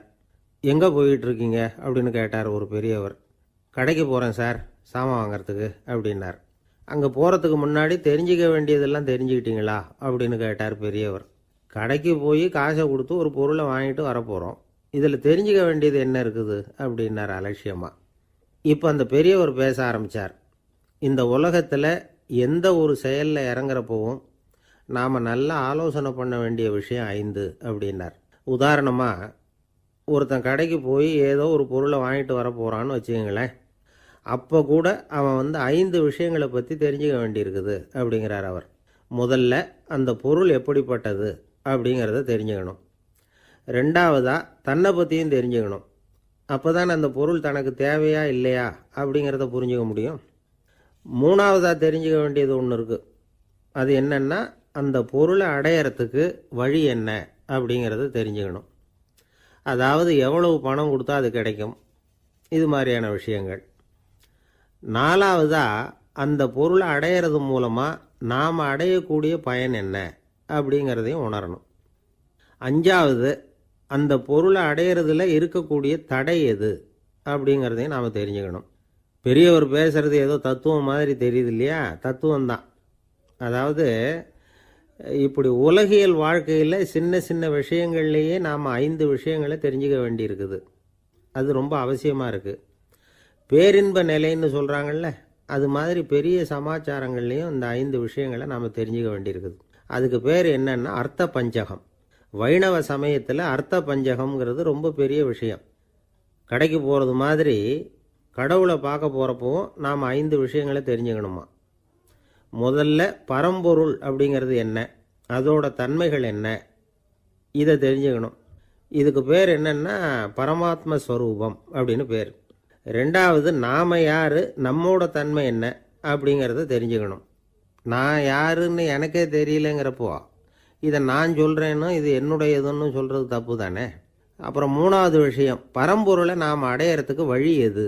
எங்கே போய்கிட்டு இருக்கீங்க அப்படின்னு கேட்டார் ஒரு பெரியவர். கடைக்கு போகிறேன் சார், சாமான் வாங்கிறதுக்கு அப்படின்னார். அங்கே போகிறதுக்கு முன்னாடி தெரிஞ்சிக்க வேண்டியதெல்லாம் தெரிஞ்சுக்கிட்டீங்களா அப்படின்னு கேட்டார் பெரியவர். கடைக்கு போய் காசை கொடுத்து ஒரு பொருளை வாங்கிட்டு வரப்போகிறோம், இதில் தெரிஞ்சிக்க வேண்டியது என்ன இருக்குது அப்படின்னார் அலட்சியமாக. இப்போ அந்த பெரியவர் பேச ஆரம்பித்தார். இந்த உலகத்தில் எந்த ஒரு செயலில் இறங்குறப்பவும் நாம் நல்லா ஆலோசனை பண்ண வேண்டிய விஷயம் 5 அப்படின்னார். உதாரணமாக, ஒருத்தன் கடைக்கு போய் ஏதோ ஒரு பொருளை வாங்கிட்டு வர போகிறான்னு வச்சுக்கோங்களேன். அப்போ கூட அவன் 5 விஷயங்களை பற்றி தெரிஞ்சுக்க வேண்டியிருக்குது அப்படிங்கிறார் அவர். முதல்ல அந்த பொருள் எப்படிப்பட்டது அப்படிங்கிறத தெரிஞ்சுக்கணும். ரெண்டாவதாக தன்னை பற்றியும் தெரிஞ்சுக்கணும். அப்போ தான் அந்த பொருள் தனக்கு தேவையா இல்லையா அப்படிங்கிறத புரிஞ்சுக்க முடியும். மூணாவதாக தெரிஞ்சுக்க வேண்டியது ஒன்று இருக்குது. அது என்னென்னா, அந்த பொருளை அடையறதுக்கு வழி என்ன அப்படிங்கிறத தெரிஞ்சுக்கணும். அதாவது எவ்வளவு பணம் கொடுத்தா அது கிடைக்கும், இது மாதிரியான விஷயங்கள். நாலாவதாக அந்த பொருளை அடையிறது மூலமாக நாம் அடையக்கூடிய பயன் என்ன அப்படிங்கிறதையும் உணரணும். அஞ்சாவது, அந்த பொருளை அடையிறதுல இருக்கக்கூடிய தடை எது அப்படிங்கிறதையும் நாம் தெரிஞ்சுக்கணும். பெரியவர் பேசுகிறது ஏதோ தத்துவம் மாதிரி தெரியுது இல்லையா? தத்துவம்தான். அதாவது இப்படி உலகியல் வாழ்க்கையில் சின்ன சின்ன விஷயங்கள்லேயே நாம் 5 விஷயங்களை தெரிஞ்சுக்க வேண்டியிருக்குது. அது ரொம்ப அவசியமாக இருக்குது. பேரின்ப நிலைன்னு சொல்கிறாங்கல்ல, அது மாதிரி பெரிய சமாச்சாரங்கள்லேயும் இந்த 5 விஷயங்களை நாம் தெரிஞ்சுக்க வேண்டியிருக்குது. அதுக்கு பேர் என்னன்னா அர்த்த பஞ்சகம். வைணவ சமயத்தில் அர்த்த பஞ்சகம்ங்கிறது ரொம்ப பெரிய விஷயம். கடைக்கு போகிறது மாதிரி கடவுளை பார்க்க போகிறப்பவும் நாம் 5 விஷயங்களை தெரிஞ்சுக்கணுமா. முதல்ல பரம்பொருள் அப்படிங்கிறது என்ன, அதோட தன்மைகள் என்ன, இதை தெரிஞ்சுக்கணும். இதுக்கு பேர் என்னன்னா பரமாத்ம ஸ்வரூபம் அப்படின்னு பேர். ரெண்டாவது, நாம் யார், நம்மோட தன்மை என்ன அப்படிங்கிறத தெரிஞ்சுக்கணும். நான் யாருன்னு எனக்கே தெரியலங்கிறப்போ இதை நான் சொல்கிறேன்னு இது என்னுடையதுன்னு சொல்கிறது தப்பு தானே. அப்புறம் மூணாவது விஷயம், பரம்பொருளை நாம் அடையிறதுக்கு வழி எது,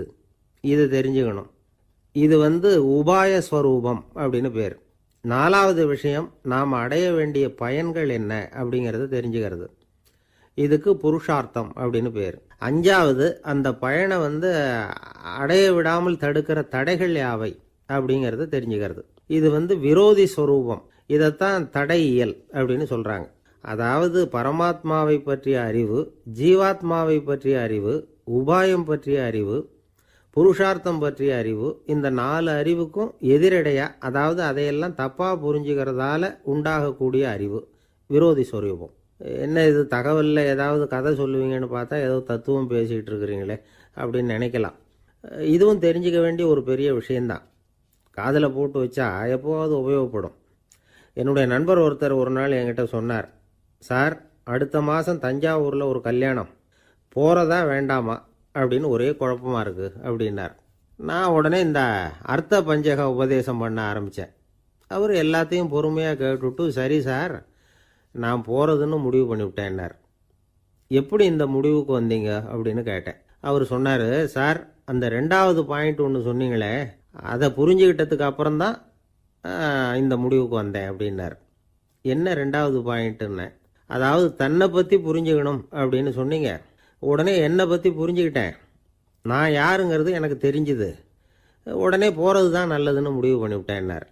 இது தெரிஞ்சுக்கணும். இது உபாய ஸ்வரூபம் அப்படின்னு பேர். நாலாவது விஷயம், நாம் அடைய வேண்டிய பயன்கள் என்ன அப்படிங்கிறது தெரிஞ்சுக்கிறது. இதுக்கு புருஷார்த்தம் அப்படின்னு பேர். அஞ்சாவது, அந்த பயனை அடைய விடாமல் தடுக்கிற தடைகள் யாவை அப்படிங்கிறது தெரிஞ்சுக்கிறது. இது விரோதி ஸ்வரூபம். இதைத்தான் தடையியல் அப்படின்னு சொல்கிறாங்க. அதாவது பரமாத்மாவை பற்றிய அறிவு, ஜீவாத்மாவை பற்றிய அறிவு, உபாயம் பற்றிய அறிவு, புருஷார்த்தம் பற்றிய அறிவு, இந்த 4 அறிவுக்கும் எதிரடையா, அதாவது அதையெல்லாம் தப்பாக புரிஞ்சுக்கிறதால உண்டாகக்கூடிய அறிவு விரோதி ஸ்வரூபம். என்ன இது தகவலில் ஏதாவது கதை சொல்லுவீங்கன்னு பார்த்தா ஏதோ தத்துவம் பேசிகிட்டு இருக்கிறீங்களே அப்படின்னு நினைக்கலாம். இதுவும் தெரிஞ்சுக்க வேண்டிய ஒரு பெரிய விஷயந்தான். காதில் போட்டு வச்சா எப்போவாவது உபயோகப்படும். என்னுடைய நண்பர் ஒருத்தர் ஒரு நாள் என்கிட்ட சொன்னார், சார் அடுத்த மாதம் தஞ்சாவூரில் ஒரு கல்யாணம், போகிறதா வேண்டாமா அப்படின்னு ஒரே குழப்பமாக இருக்குது அப்படின்னார். நான் உடனே இந்த அர்த்த பஞ்சக உபதேசம் பண்ண ஆரம்பித்தேன். அவர் எல்லாத்தையும் பொறுமையாக கேட்டுவிட்டு, சரி சார் நான் போகிறதுன்னு முடிவு பண்ணிவிட்டேன்னார். எப்படி இந்த முடிவுக்கு வந்தீங்க அப்படின்னு கேட்டேன். அவர் சொன்னார், சார் அந்த 2வது பாயிண்ட் ஒன்று சொன்னீங்களே, அதை புரிஞ்சுக்கிட்டதுக்கு அப்புறம்தான் இந்த முடிவுக்கு வந்தேன் அப்படின்னார். என்ன 2வது பாயிண்ட்டுன்னு? அதாவது தன்னை பற்றி புரிஞ்சுக்கணும் அப்படின்னு சொன்னீங்க. உடனே என்னை பற்றி புரிஞ்சுக்கிட்டேன், நான் யாருங்கிறது எனக்கு தெரிஞ்சுது, உடனே போகிறது தான் நல்லதுன்னு முடிவு பண்ணிவிட்டேன்னார்.